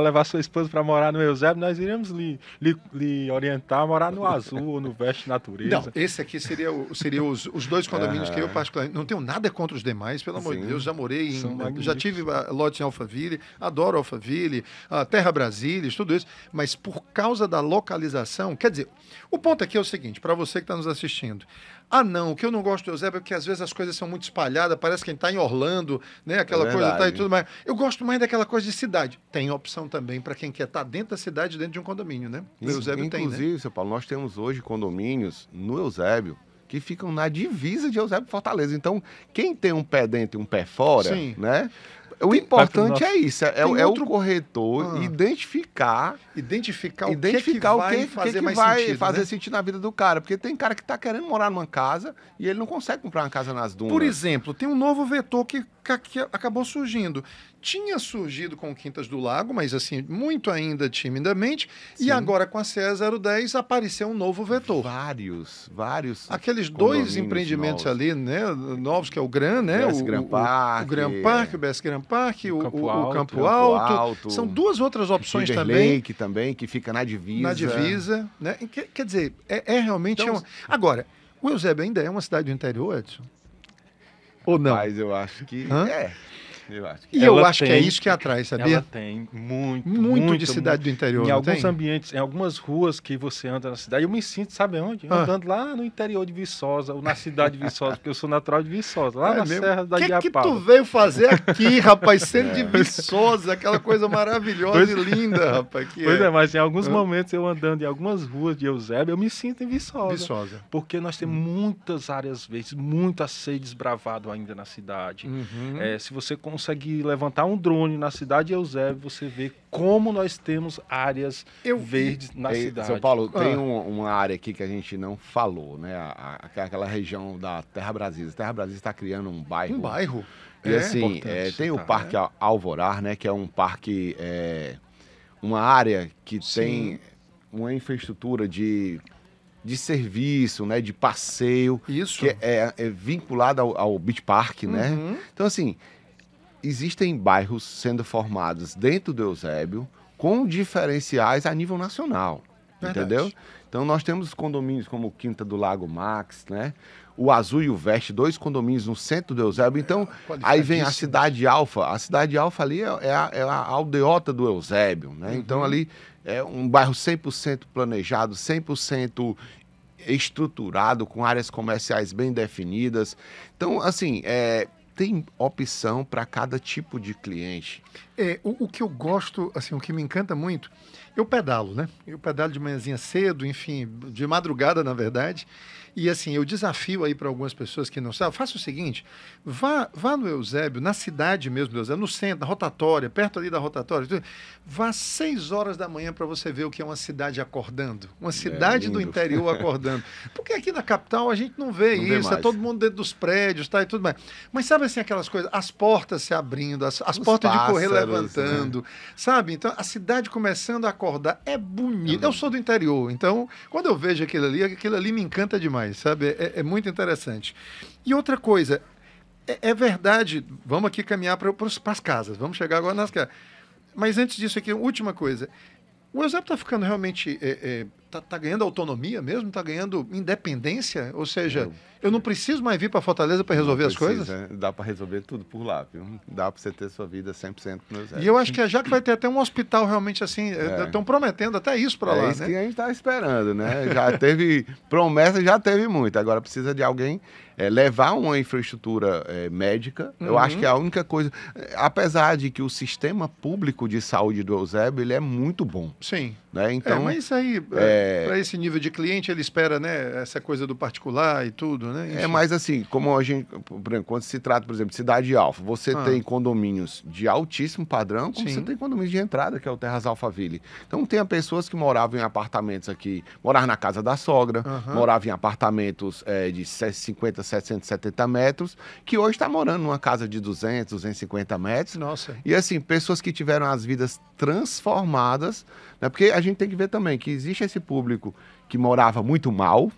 D: levar sua esposa para morar no Eusébio, nós iríamos lhe orientar a morar no Azul ou no Veste Natureza.
B: Não, esse aqui seria os dois condomínios que eu particularmente... Não tenho nada contra os demais, pelo amor de Deus. Já morei já tive lote em Alphaville, adoro Alphaville, Terra Brasília, tudo isso, mas por causa da localização, quer dizer, o ponto aqui é o seguinte, para você que está nos assistindo, o que eu não gosto do Eusébio é que às vezes as coisas são muito espalhadas, parece que a gente está em Orlando, né, aquela coisa tá e tudo mais. Eu gosto mais daquela coisa de cidade. Tem opção também para quem quer estar dentro da cidade, dentro de um condomínio, né? O Eusébio tem, né?
C: Inclusive, seu Paulo, nós temos hoje condomínios no Eusébio que ficam na divisa de Eusébio e Fortaleza. Então, quem tem um pé dentro e um pé fora, né? O importante é isso, o corretor identificar o que vai fazer sentido na vida do cara. Porque tem cara que está querendo morar numa casa e ele não consegue comprar uma casa nas dunas.
B: Por exemplo, tem um novo vetor que acabou surgindo. Tinha surgido com Quintas do Lago, mas assim, muito ainda timidamente, e agora com a CE 010 apareceu um novo vetor.
C: Vários.
B: Aqueles dois empreendimentos novos ali, né, novos, que é o Gran, né?
C: O Gran Park,
B: o BS Gran Park, o Campo Alto. São duas outras opções também.
C: Lake também, que fica na divisa.
B: Na divisa, né? Quer dizer, realmente... Então, Agora, o Eusébio ainda é uma cidade do interior, Edson? Ou não?
C: Mas eu acho que
B: eu acho que é isso que atrai, sabia?
D: Ela tem
B: muito de cidade do interior.
D: Em alguns ambientes, em algumas ruas que você anda na cidade, eu me sinto, sabe onde? Andando lá no interior de Viçosa, ou na cidade de Viçosa, porque eu sou natural de Viçosa, lá na Serra da Diapaba. O que tu veio fazer aqui, rapaz, sendo de Viçosa, aquela coisa maravilhosa e linda, rapaz. Mas em alguns momentos, eu andando em algumas ruas de Eusébio, eu me sinto em Viçosa. Porque nós temos muitas áreas verdes, muito a ser desbravado ainda na cidade. Se você consegue levantar um drone na cidade de Eusébio, você vê como nós temos áreas verdes na cidade.
C: São Paulo, tem uma área aqui que a gente não falou, né? Aquela região da Terra Brasília. A Terra Brasília está criando um bairro.
B: Um bairro?
C: E assim, tem o Parque Alvorar, né? Que é um parque, uma área que tem uma infraestrutura de serviço, né? De passeio.
B: Isso.
C: Que é vinculada ao Beach Park, né? Então, assim, existem bairros sendo formados dentro do Eusébio com diferenciais a nível nacional, entendeu? Então nós temos condomínios como Quinta do Lago Max, né? O Azul e o Veste, dois condomínios no centro do Eusébio. Então, aí vem a Cidade Alfa. A Cidade Alfa ali é a aldeota do Eusébio, né? Então ali é um bairro 100% planejado, 100% estruturado, com áreas comerciais bem definidas. Então, assim, tem opção para cada tipo de cliente.
B: O que eu gosto, assim, o que me encanta muito, eu pedalo, né? Eu pedalo de manhãzinha cedo, enfim, de madrugada, na verdade. E assim, eu desafio aí para algumas pessoas que não sabem, faça o seguinte, vá no Eusébio, na cidade mesmo do Eusébio, no centro, na rotatória, perto ali da rotatória, vá às 6 horas da manhã para você ver o que é uma cidade acordando, uma cidade do interior acordando. Porque aqui na capital a gente não vê isso, é todo mundo dentro dos prédios, tá, e tudo mais. Mas sabe assim, aquelas coisas, as portas se abrindo, as portas de correr levantando, né? Sabe? Então, a cidade começando a acordar é bonito. Eu sou do interior, então, quando eu vejo aquilo ali me encanta demais, sabe? É muito interessante. E outra coisa, é verdade, vamos aqui caminhar para as casas, vamos chegar agora nas casas. Mas antes disso aqui, última coisa. O Eusébio está ficando realmente... Tá ganhando autonomia mesmo? Está ganhando independência? Ou seja, eu não preciso mais vir para Fortaleza para resolver as coisas?
C: Dá para resolver tudo por lá, viu? Dá para você ter sua vida 100% no Eusébio.
B: E eu acho que já que vai ter até um hospital realmente assim, estão prometendo até isso para lá,
C: isso,
B: né?
C: Que a gente está esperando, né? Já teve promessa, já teve muito. Agora precisa de alguém levar uma infraestrutura médica. Eu acho que é a única coisa... Apesar de que o sistema público de saúde do Eusébio, ele é muito bom.
B: Sim.
C: Né? Então,
B: mas isso aí, para esse nível de cliente, ele espera, né, essa coisa do particular e tudo, né? Enfim.
C: Mas assim, como a gente, por exemplo, quando se trata, por exemplo, de Cidade Alfa, você tem condomínios de altíssimo padrão, como você tem condomínios de entrada, que é o Terras Alphaville. Então, tem pessoas que moravam em apartamentos aqui, moravam na casa da sogra, moravam em apartamentos de 50, 770 metros, que hoje está morando numa casa de 200, 250 metros.
B: Nossa.
C: E assim, pessoas que tiveram as vidas transformadas, né? Porque a gente tem que ver também que existe esse público que morava muito mal,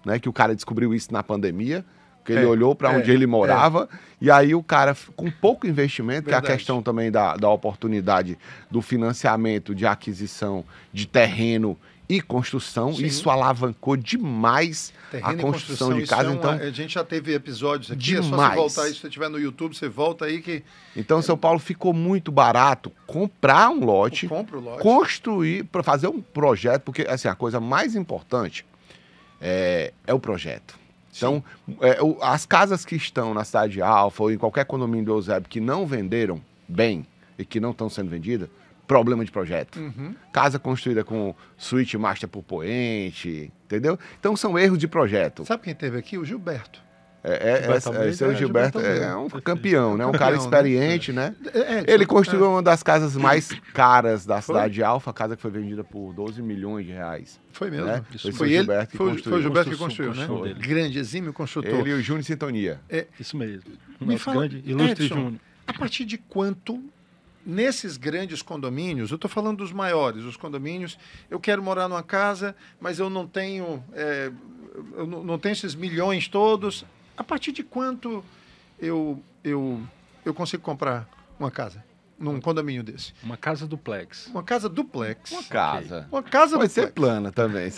C: né? Que o cara descobriu isso na pandemia, que ele olhou para onde ele morava, e aí o cara, com pouco investimento, que é a questão também da oportunidade do financiamento de aquisição de terreno e construção, isso alavancou demais a construção de casa. Então,
B: a gente já teve episódios aqui,
C: demais.
B: É só você voltar aí, se você estiver no YouTube, você volta aí que...
C: Então, São Paulo ficou muito barato comprar um lote, construir, para fazer um projeto, porque assim, a coisa mais importante é o projeto. Então, as casas que estão na Cidade Alfa ou em qualquer condomínio do Eusébio que não venderam bem e que não estão sendo vendidas, problema de projeto. Casa construída com suíte master por poente, entendeu? Então são erros de projeto.
B: Sabe quem teve aqui? O Gilberto.
C: Seu Gilberto é um campeão, né? Um cara experiente, né? Ele construiu uma das casas mais caras da Cidade Alfa, a casa que foi vendida por 12 milhões de reais.
B: Foi mesmo.
C: Né?
B: Foi ele, foi o Gilberto que construiu, né? Grande, exímio construtor.
C: Ele e o Júnior Sintonia.
D: Isso mesmo.
B: Me fala,
D: grande, ilustre
B: Edson,
D: Júnior.
B: A partir de quanto... Nesses grandes condomínios, eu estou falando dos maiores, os condomínios, eu quero morar numa casa, mas eu não tenho, não tenho esses milhões todos. A partir de quanto eu consigo comprar uma casa num condomínio desse?
D: Uma casa duplex.
B: Uma casa duplex.
C: Uma casa.
B: Uma casa
C: pode
B: duplex.
C: ser plana também.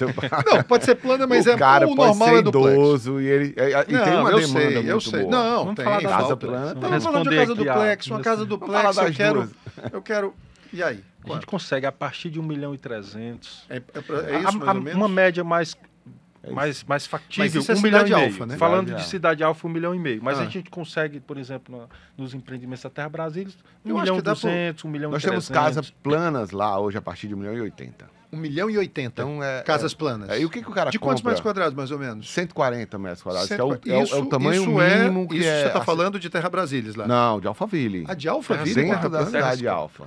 B: Não, pode ser plana, mas
C: o cara
B: o
C: pode
B: normal
C: ser
B: é duplex.
C: idoso e tem uma demanda muito boa.
B: Não,
C: vamos
B: tem.
C: falar da casa plana.
B: Vamos falar de casa duplex. Uma casa duplex, eu quero... E aí?
D: A gente consegue a partir de 1.300.000.
B: É isso, mais ou menos?
D: Uma média mais factível,
B: mas isso é
D: 1,5 milhão.
B: Alfa, né?
D: Falando de Cidade Alfa, 1,5 milhão. Mas a gente consegue, por exemplo, nos empreendimentos da Terra Brasília, 1.200.000, 1,3 milhão.
C: Nós temos casas planas lá hoje a partir de 1.080.000.
B: 1.080.000
C: então,
B: casas planas.
C: E o que o cara
B: de
C: compra?
B: quantos metros quadrados, mais ou menos?
C: 140 metros quadrados, que é o tamanho mínimo que
B: isso você está falando de Terra Brasília lá?
C: Não, de Alphaville.
B: De Alphaville?
C: Dentro da cidade Alfa.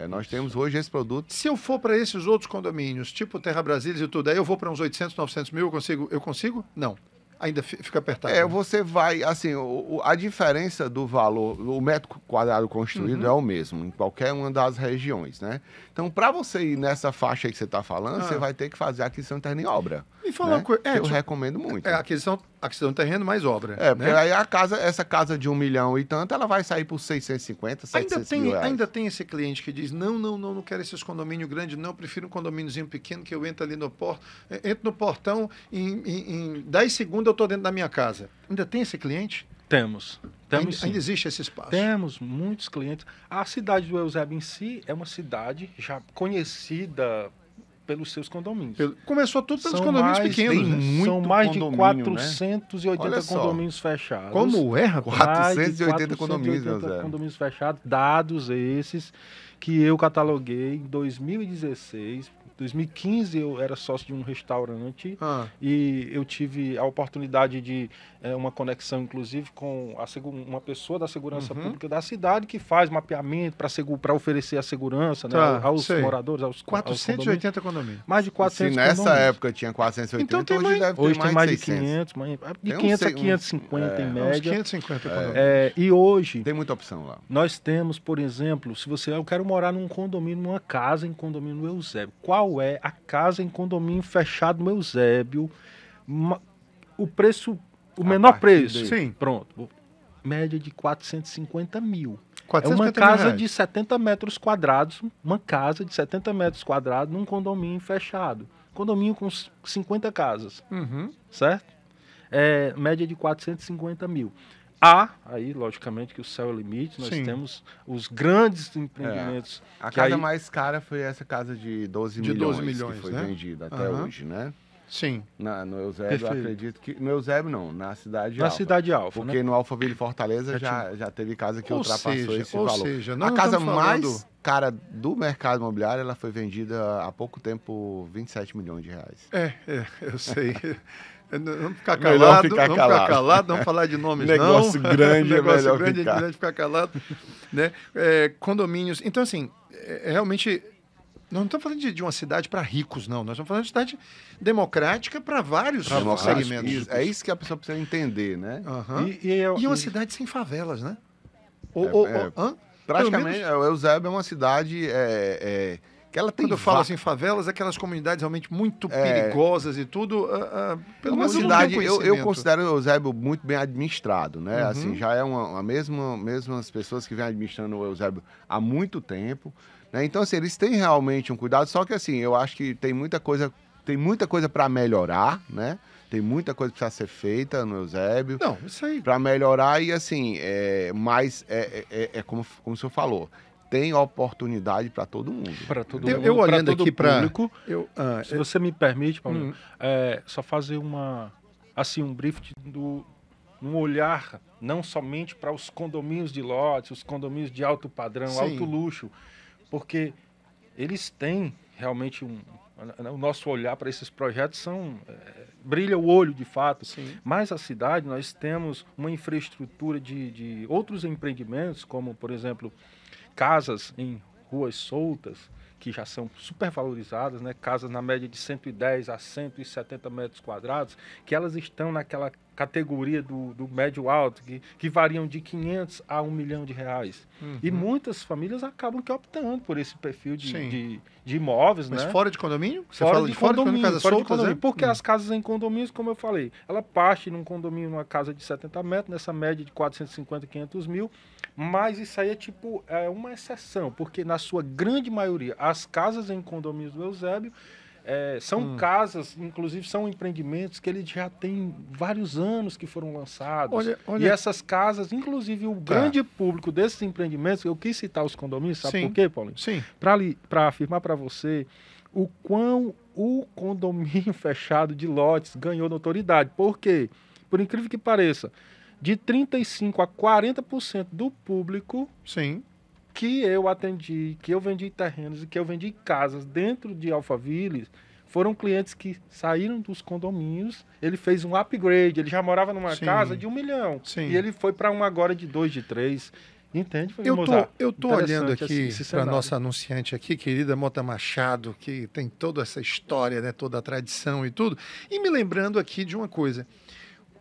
C: Nós
B: Então,
C: temos hoje esse produto.
B: Se eu for para esses outros condomínios, tipo Terra Brasília e tudo, aí eu vou para uns 800, 900 mil, eu consigo? Não. Ainda fica apertado. Né?
C: Você vai, assim, a diferença do valor, o metro quadrado construído é o mesmo, em qualquer uma das regiões, né? Então, para você ir nessa faixa aí que você está falando, você vai ter que fazer a aquisição de terreno em obra.
B: Me fala uma coisa.
C: Eu recomendo muito.
B: Aquisição de terreno mais obra.
C: Porque aí essa casa de 1 milhão e tanto, ela vai sair por 650, 700 mil reais.
B: Ainda tem esse cliente que diz, não quero esses condomínios grandes, não, eu prefiro um condomíniozinho pequeno que eu entro ali no entro no portão, em 10 segundos eu estou dentro da minha casa. Ainda tem esse cliente?
D: Temos
B: ainda existe esse espaço?
D: Temos muitos clientes. A cidade do Eusébio em si é uma cidade já conhecida pelos seus condomínios.
B: Começou tudo pelos condomínios pequenos.
C: Né?
D: São mais de 480 condomínios fechados.
B: Como é, rapaz?
C: 480 condomínios,
D: condomínios fechados, dados esses que eu cataloguei em 2016. 2015 eu era sócio de um restaurante e eu tive a oportunidade de uma conexão, inclusive, com uma pessoa da segurança pública da cidade que faz mapeamento para oferecer a segurança, né, aos moradores, aos
B: 480 condomínios.
D: Mais de 400
C: Se nessa época tinha 480,
D: então,
C: hoje deve ter
D: tem mais de
C: 600.
D: 500, de 500 a 550 em média.
B: Uns 550 condomínios.
D: E hoje...
C: Tem muita opção lá.
D: Nós temos, por exemplo, eu quero morar num condomínio, numa casa em condomínio no Eusébio. Qual é a casa em condomínio fechado no Eusébio? O preço, o menor preço.
B: Sim.
D: Pronto. Média de 450 mil.
B: 450
D: é uma casa
B: mil
D: de 70 metros quadrados, uma casa de 70 metros quadrados num condomínio fechado. Condomínio com 50 casas. Certo? Média de 450 mil. Aí, logicamente, que o céu é o limite, nós temos os grandes empreendimentos.
C: A casa mais cara foi essa casa de 12 milhões que foi vendida até hoje, né?
B: Sim.
C: No Eusébio, eu acredito que... No Eusébio, não, na Cidade Alfa.
D: Na Cidade Alfa,
C: porque no Alphaville Fortaleza já teve casa que ultrapassou esse valor.
B: Ou seja,
C: a casa mais cara do mercado imobiliário, ela foi vendida há pouco tempo por 27 milhões de reais.
B: Eu sei. Vamos ficar calado, vamos falar de nomes
C: negócio
B: não.
C: Grande
B: negócio
C: é melhor
B: grande
C: ficar.
B: É ficar calado. Né? Condomínios. Então, assim, realmente, nós não estamos falando de uma cidade para ricos, não. Nós estamos falando de uma cidade democrática para vários segmentos.
C: É isso que a pessoa precisa entender, né?
B: E uma cidade sem favelas, né?
C: Praticamente, o Eusébio é uma cidade... que ela tem
B: Quando eu falo assim, favelas, aquelas comunidades realmente muito perigosas e tudo, pelo menos
C: cidade, eu considero o Eusébio muito bem administrado, né? Assim, já é a mesmas pessoas que vêm administrando o Eusébio há muito tempo, né? Então, assim, eles têm realmente um cuidado, só que assim, eu acho que tem muita coisa para melhorar, né? Tem muita coisa que precisa ser feita no Eusébio.
B: Não, isso aí.
C: Para melhorar e assim, mas como o senhor falou, tem oportunidade para todo mundo.
D: Para todo mundo.
B: Eu olhando aqui para...
D: Se você me permite, Paulo, só fazer um brief um olhar não somente para os condomínios de lotes, os condomínios de alto padrão, alto luxo, porque eles têm realmente o nosso olhar para esses projetos brilha o olho de fato. Mas a cidade, nós temos uma infraestrutura de outros empreendimentos, como, por exemplo, casas em ruas soltas, que já são supervalorizadas, né? Casas na média de 110 a 170 metros quadrados, que elas estão naquela categoria do médio alto, que variam de 500 a 1 milhão de reais. E muitas famílias acabam optando por esse perfil de imóveis.
B: Mas
D: né?
B: fora de condomínio?
D: Você fala de condomínio, casas soltas, né? Porque as casas em condomínios, como eu falei, ela parte num condomínio, numa casa de 70 metros, nessa média de 450, 500 mil, mas isso aí é uma exceção, porque na sua grande maioria, as casas em condomínios do Eusébio são casas, inclusive são empreendimentos que eles já têm vários anos que foram lançados. E essas casas, inclusive o grande público desses empreendimentos, eu quis citar os condomínios, sabe por quê, Paulinho?
B: Sim.
D: Para afirmar para você o quão o condomínio fechado de lotes ganhou notoriedade. Por quê? Por incrível que pareça, de 35% a 40% do público que eu atendi, que eu vendi terrenos e que eu vendi casas dentro de Alphaville, foram clientes que saíram dos condomínios, ele fez um upgrade, ele já morava numa casa de 1 milhão, e ele foi para uma agora de 2, de 3. Entende?
B: Eu tô olhando aqui para a nossa anunciante aqui, querida Mota Machado, que tem toda essa história, né, toda a tradição e tudo, e me lembrando aqui de uma coisa.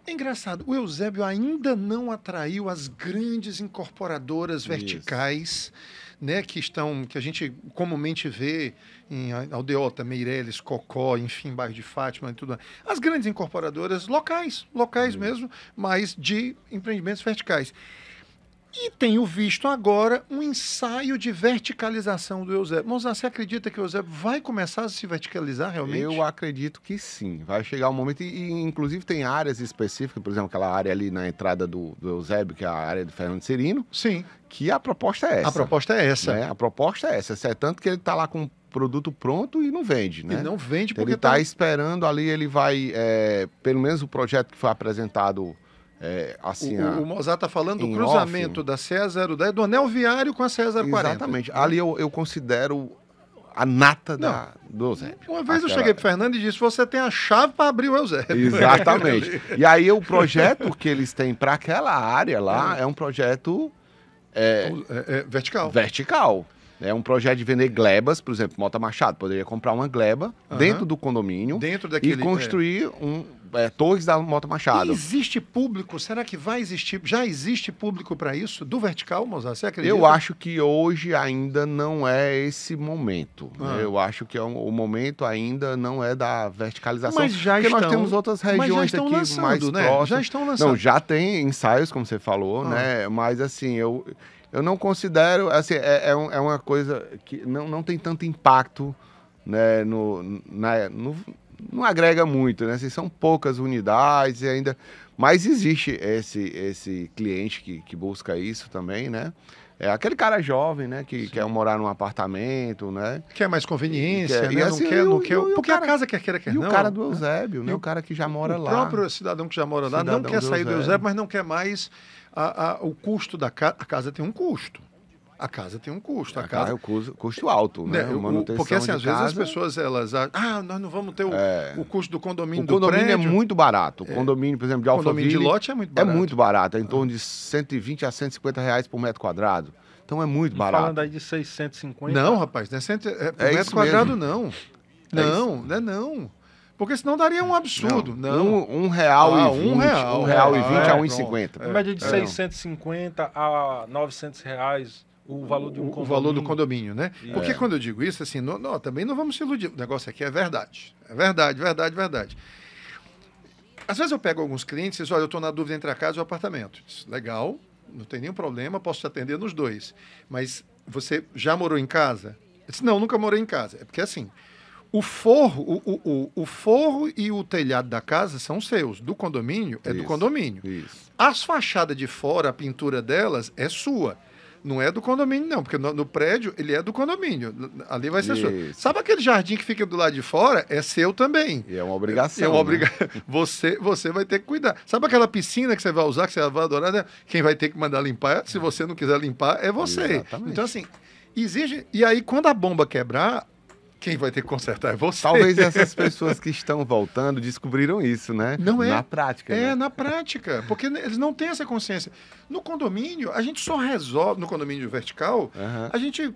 B: É engraçado, o Eusébio ainda não atraiu as grandes incorporadoras verticais, né, que a gente comumente vê em Aldeota, Meireles, Cocó, enfim, bairro de Fátima e tudo. As grandes incorporadoras locais mesmo, mas de empreendimentos verticais. E tenho visto agora um ensaio de verticalização do Eusébio. Mozart, você acredita que o Eusébio vai começar a se verticalizar realmente?
C: Eu acredito que sim. Vai chegar um momento, e inclusive tem áreas específicas, por exemplo, aquela área ali na entrada do Eusébio, que é a área do Fernando Cirino.
B: Sim.
C: Que a proposta é essa.
B: A proposta é essa.
C: Né? A proposta é essa. É tanto que ele está lá com o produto pronto e não vende, né?
B: E não vende porque
C: ele está esperando ali, ele vai... pelo menos o projeto que foi apresentado assim,
B: o Mozart está falando do cruzamento da CE 010, do anel viário com a CE 040.
C: Exatamente. Ali eu considero a nata do Eusébio.
B: Uma vez eu cheguei para o Fernando e disse, você tem a chave para abrir o Eusébio.
C: Exatamente. E aí o projeto que eles têm para aquela área lá é um projeto...
B: vertical.
C: Vertical. É um projeto de vender glebas, por exemplo, Mota Machado poderia comprar uma gleba dentro do condomínio e construir torres da Mota Machado.
B: E existe público? Será que vai existir? Já existe público para isso? Do vertical, Mozart? Você acredita?
C: Eu acho que hoje ainda não é esse momento. Eu acho que o momento ainda não é da verticalização.
B: Mas já
C: porque
B: estão,
C: nós temos outras regiões aqui
B: lançando,
C: mais
B: né?
C: próximas.
B: Já estão lançando.
C: Não, já tem ensaios, como você falou, né? Mas assim, eu não considero, assim, é uma coisa que não tem tanto impacto, né, não agrega muito, né? Assim, são poucas unidades e ainda, mas existe esse cliente que busca isso também, né? É aquele cara jovem, né, que quer morar num apartamento, né? Quer
B: mais conveniência, né?
C: Assim,
B: não quer, porque a casa quer não.
C: E o cara do Eusébio, né? O cara que já mora lá.
B: O próprio cidadão que já mora lá não quer sair do Eusébio, mas não quer mais o custo da casa. A casa tem um custo. A casa tem um custo. A casa
C: é o custo alto, né?
B: Porque assim, às vezes as pessoas, nós não vamos ter o custo do condomínio do prédio.
C: O condomínio é muito barato. O condomínio, por exemplo, de Alphaville...
B: O condomínio de lote é muito barato.
C: É muito barato, é em torno de 120 a 150 reais por metro quadrado. Então é muito barato.
D: Falando aí de 650...
B: Não, rapaz, não é por metro quadrado, não. Não. Porque senão daria um absurdo. Não.
C: R$1,20 a R$1,20.
D: Média de 650 a R$900 o valor de um condomínio.
B: O valor do condomínio, né? Porque quando eu digo isso, assim, também não vamos se iludir. O negócio aqui é verdade. É verdade. Às vezes eu pego alguns clientes e digo, olha, eu estou na dúvida entre a casa e o apartamento. Diz, legal, não tem nenhum problema, posso te atender nos dois. Mas você já morou em casa? Eu disse, não, nunca morei em casa. É porque assim, o forro e o telhado da casa são seus. Do condomínio é do condomínio.
C: Isso.
B: As fachadas de fora, a pintura delas é sua. Não é do condomínio, não, porque no prédio ele é do condomínio. Ali vai ser seu. Sabe aquele jardim que fica do lado de fora? É seu também.
C: E é uma obrigação. Né?
B: Você vai ter que cuidar. Sabe aquela piscina que você vai usar, que você vai adorar? Né? Quem vai ter que mandar limpar, se você não quiser limpar, é você.
C: Exatamente.
B: Então, assim, exige. E aí, quando a bomba quebrar, quem vai ter que consertar é você.
C: Talvez essas pessoas que estão voltando descobriram isso, né?
B: Não é.
C: Na prática.
B: É, na prática. Porque eles não têm essa consciência. No condomínio, a gente só resolve, no condomínio vertical, a gente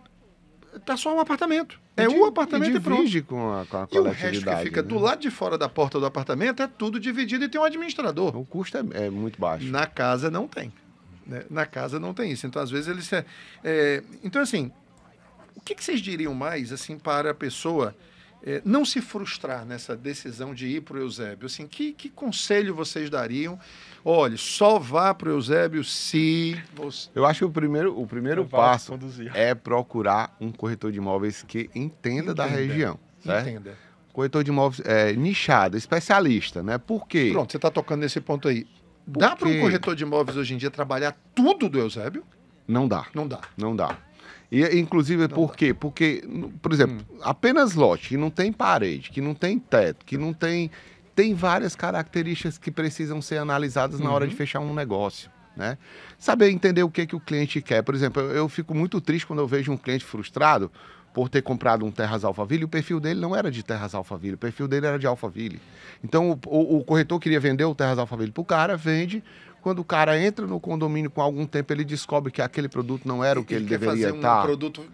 B: tá só um apartamento. O apartamento e pronto.
C: Com a coletividade.
B: E o resto que fica do lado de fora da porta do apartamento é tudo dividido e tem um administrador.
C: O custo é muito baixo.
B: Na casa não tem. Né? Na casa não tem isso. Então, às vezes, eles... Então, assim... O que vocês diriam mais assim, para a pessoa não se frustrar nessa decisão de ir para o Eusébio? Assim, que conselho vocês dariam? Olha, só vá para o Eusébio se...
C: Eu acho que o primeiro passo é procurar um corretor de imóveis que entenda da região. Certo?
B: Entenda.
C: Corretor de imóveis nichado, especialista, né? Por quê?
B: Pronto, você está tocando nesse ponto aí. Dá para um corretor de imóveis hoje em dia trabalhar tudo do Eusébio?
C: Não dá.
B: Não dá.
C: E, inclusive, por quê? Porque, por exemplo, apenas lote, que não tem parede, que não tem teto, que não tem... Tem várias características que precisam ser analisadas na hora de fechar um negócio, né? Saber entender o que o cliente quer. Por exemplo, eu fico muito triste quando eu vejo um cliente frustrado por ter comprado um Terras Alphaville, e o perfil dele não era de Terras Alphaville, o perfil dele era de Alphaville. Então, o corretor queria vender o Terras Alphaville para o cara, vende... Quando o cara entra no condomínio com algum tempo, ele descobre que aquele produto não era o que ele deveria estar.
B: Um produto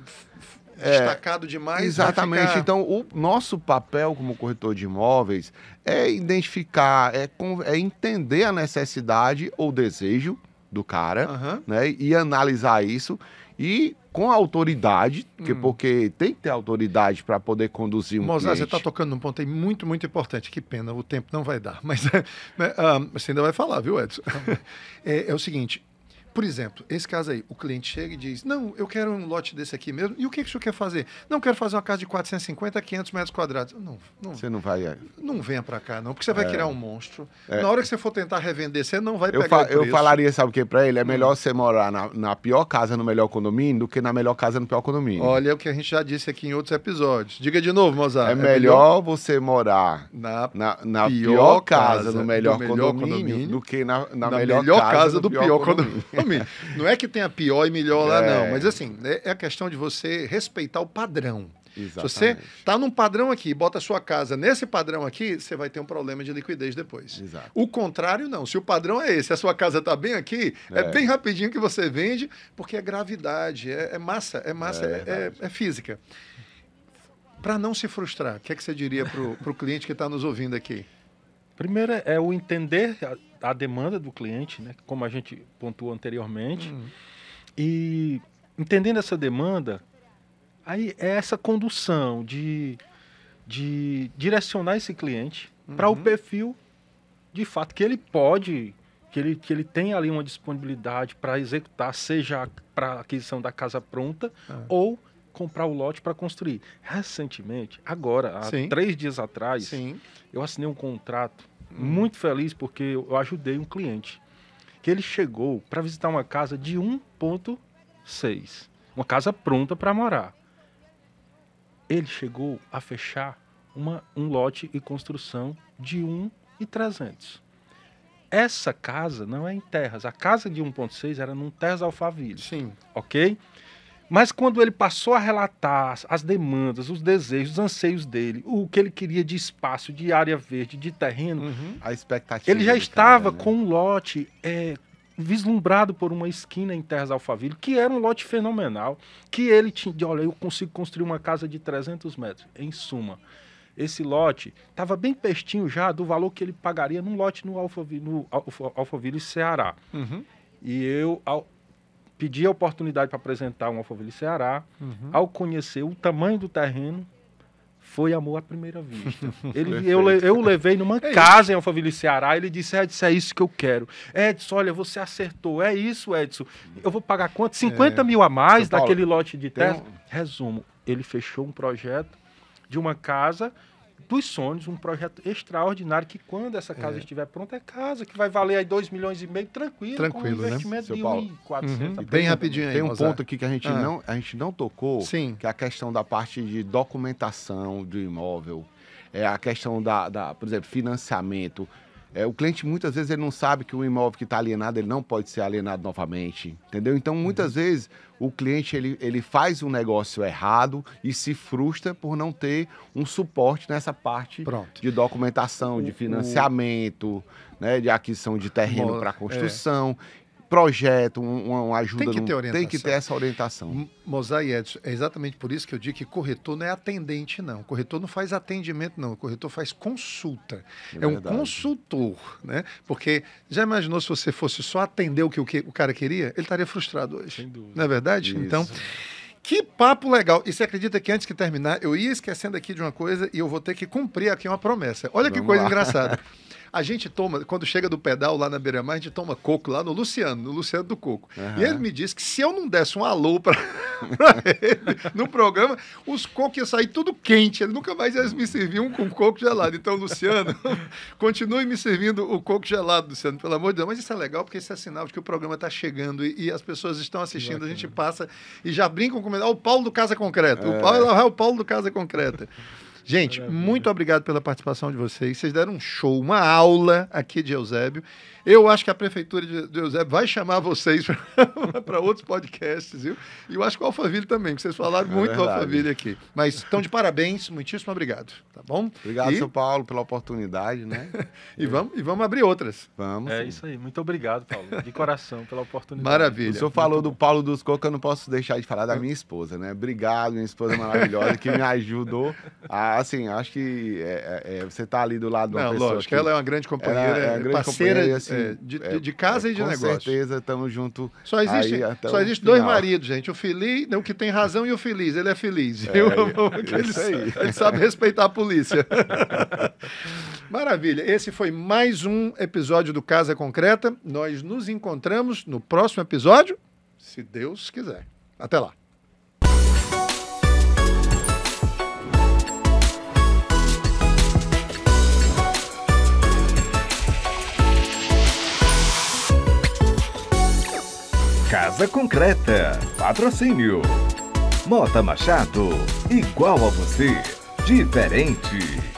B: destacado demais.
C: Exatamente. Então, o nosso papel como corretor de imóveis é identificar, é entender a necessidade ou desejo do cara, né, e analisar isso e com autoridade, porque tem que ter autoridade para poder conduzir um
B: Mozart,
C: cliente.
B: você está tocando num ponto aí muito, muito importante. Que pena, o tempo não vai dar. Mas você ainda vai falar, viu, Edson? É o seguinte, Por exemplo, esse caso aí, o cliente chega e diz, não, eu quero um lote desse aqui mesmo, e o que o senhor quer fazer? Não, quero fazer uma casa de 450 a 500 metros quadrados.
C: Você não vai...
B: Não venha para cá, não, porque você vai criar um monstro. Na hora que você for tentar revender, você não vai pegar o preço.
C: Eu falaria, sabe o que para ele? É melhor você morar na pior casa no melhor condomínio do que na melhor casa no pior condomínio.
B: Olha o que a gente já disse aqui em outros episódios. Diga de novo, Mozart.
C: É melhor você morar na pior casa no melhor condomínio do que na melhor casa do pior condomínio.
B: Não é que tenha pior e melhor lá, não. Mas assim, é a questão de você respeitar o padrão.
C: Exatamente.
B: Se você está num padrão aqui e bota a sua casa nesse padrão aqui, você vai ter um problema de liquidez depois.
C: Exato.
B: O contrário, não. Se o padrão é esse, a sua casa está bem aqui, é bem rapidinho que você vende, porque é gravidade, é massa, é física. Para não se frustrar, o que é que você diria para o cliente que está nos ouvindo aqui?
D: Primeiro é o entender a demanda do cliente, né? Como a gente pontuou anteriormente. E entendendo essa demanda, aí é essa condução de direcionar esse cliente para o perfil, de fato, que ele pode, que ele tem ali uma disponibilidade para executar, seja para a aquisição da casa pronta ou comprar o lote para construir. Recentemente, agora, há 3 dias atrás, eu assinei um contrato muito feliz porque eu ajudei um cliente que ele chegou para visitar uma casa de 1,6, uma casa pronta para morar. Ele chegou a fechar um lote e construção de 1.300. Essa casa não é em terras. A casa de 1,6 era num terras Alphaville.
B: Sim.
D: Ok? Mas quando ele passou a relatar as demandas, os desejos, os anseios dele, o que ele queria de espaço, de área verde, de terreno,
C: a expectativa.
D: Ele já estava com um lote vislumbrado por uma esquina em terras Alphaville, que era um lote fenomenal, que ele tinha, olha, eu consigo construir uma casa de 300 metros. Em suma, esse lote estava bem pertinho já do valor que ele pagaria num lote no Alphaville, Ceará. E eu pedi a oportunidade para apresentar um Alphaville, Ceará. Ao conhecer o tamanho do terreno, foi amor à primeira vista. Eu levei numa casa em Alphaville, Ceará. Ele disse, Edson, é isso que eu quero. Edson, olha, você acertou. É isso, Edson. Eu vou pagar quanto? 50 mil a mais daquele lote de terra? Resumo, ele fechou um projeto de uma casa dos sonhos, um projeto extraordinário que quando essa casa estiver pronta, é casa que vai valer aí 2,5 milhões, tranquilo, com um investimento de 1.400.
B: Bem rapidinho aí,
C: tem um ponto aqui que a gente não tocou, que é a questão da parte de documentação do imóvel, é a questão por exemplo, financiamento. O cliente, muitas vezes, ele não sabe que o imóvel que está alienado, ele não pode ser alienado novamente, entendeu? Então, muitas vezes, o cliente, ele faz um negócio errado e se frustra por não ter um suporte nessa parte de documentação, de financiamento, né, de aquisição de terreno para construção. Projeto, uma ajuda. Tem que ter essa orientação.
B: Mozart e Edson, é exatamente por isso que eu digo que corretor não é atendente, não. O corretor não faz atendimento, não. O corretor faz consulta. É um consultor, né? Porque já imaginou se você fosse só atender o que o cara queria? Ele estaria frustrado hoje. Sem dúvida. Não é verdade? Isso. Então, que papo legal. E você acredita que antes que terminar, eu ia esquecendo aqui de uma coisa e eu vou ter que cumprir aqui uma promessa. Olha que coisa engraçada. A gente toma, quando chega do pedal lá na Beira-Mar, a gente toma coco lá no Luciano do Coco. E ele me disse que se eu não desse um alô para ele no programa, os cocos iam sair tudo quente. Ele nunca mais ia me servir um com coco gelado. Então, Luciano, continue me servindo o coco gelado, Luciano, pelo amor de Deus. Mas isso é legal porque isso é sinal de que o programa está chegando e as pessoas estão assistindo. A gente passa e já brincam com o Paulo do Casa Concreta. O Paulo do Casa Concreta. Gente, muito obrigado pela participação de vocês. Vocês deram um show, uma aula aqui de Eusébio. Eu acho que a Prefeitura de Eusébio vai chamar vocês para outros podcasts, viu? E eu acho que o Alphaville também, que vocês falaram muito do Alphaville aqui. Mas estão de parabéns, muitíssimo obrigado, tá bom?
C: Obrigado, seu Paulo, pela oportunidade, né?
B: e vamos abrir outras.
C: Vamos.
D: Isso aí. Muito obrigado, Paulo, de coração, pela oportunidade.
B: Maravilha.
C: O senhor falou do Paulo dos Cocos, eu não posso deixar de falar da minha esposa, né? Obrigado, minha esposa maravilhosa, que me ajudou a, assim, acho que você tá ali do lado de uma pessoa.
B: Lógico, ela é uma grande companheira, parceira de casa e de negócio.
C: Com certeza, estamos juntos.
B: Só existe dois maridos, gente. O feliz, o que tem razão e o feliz. Ele é feliz. Ele sabe respeitar a polícia. Maravilha. Esse foi mais um episódio do Casa Concreta. Nós nos encontramos no próximo episódio, se Deus quiser. Até lá.
A: Casa Concreta. Patrocínio. Mota Machado. Igual a você. Diferente.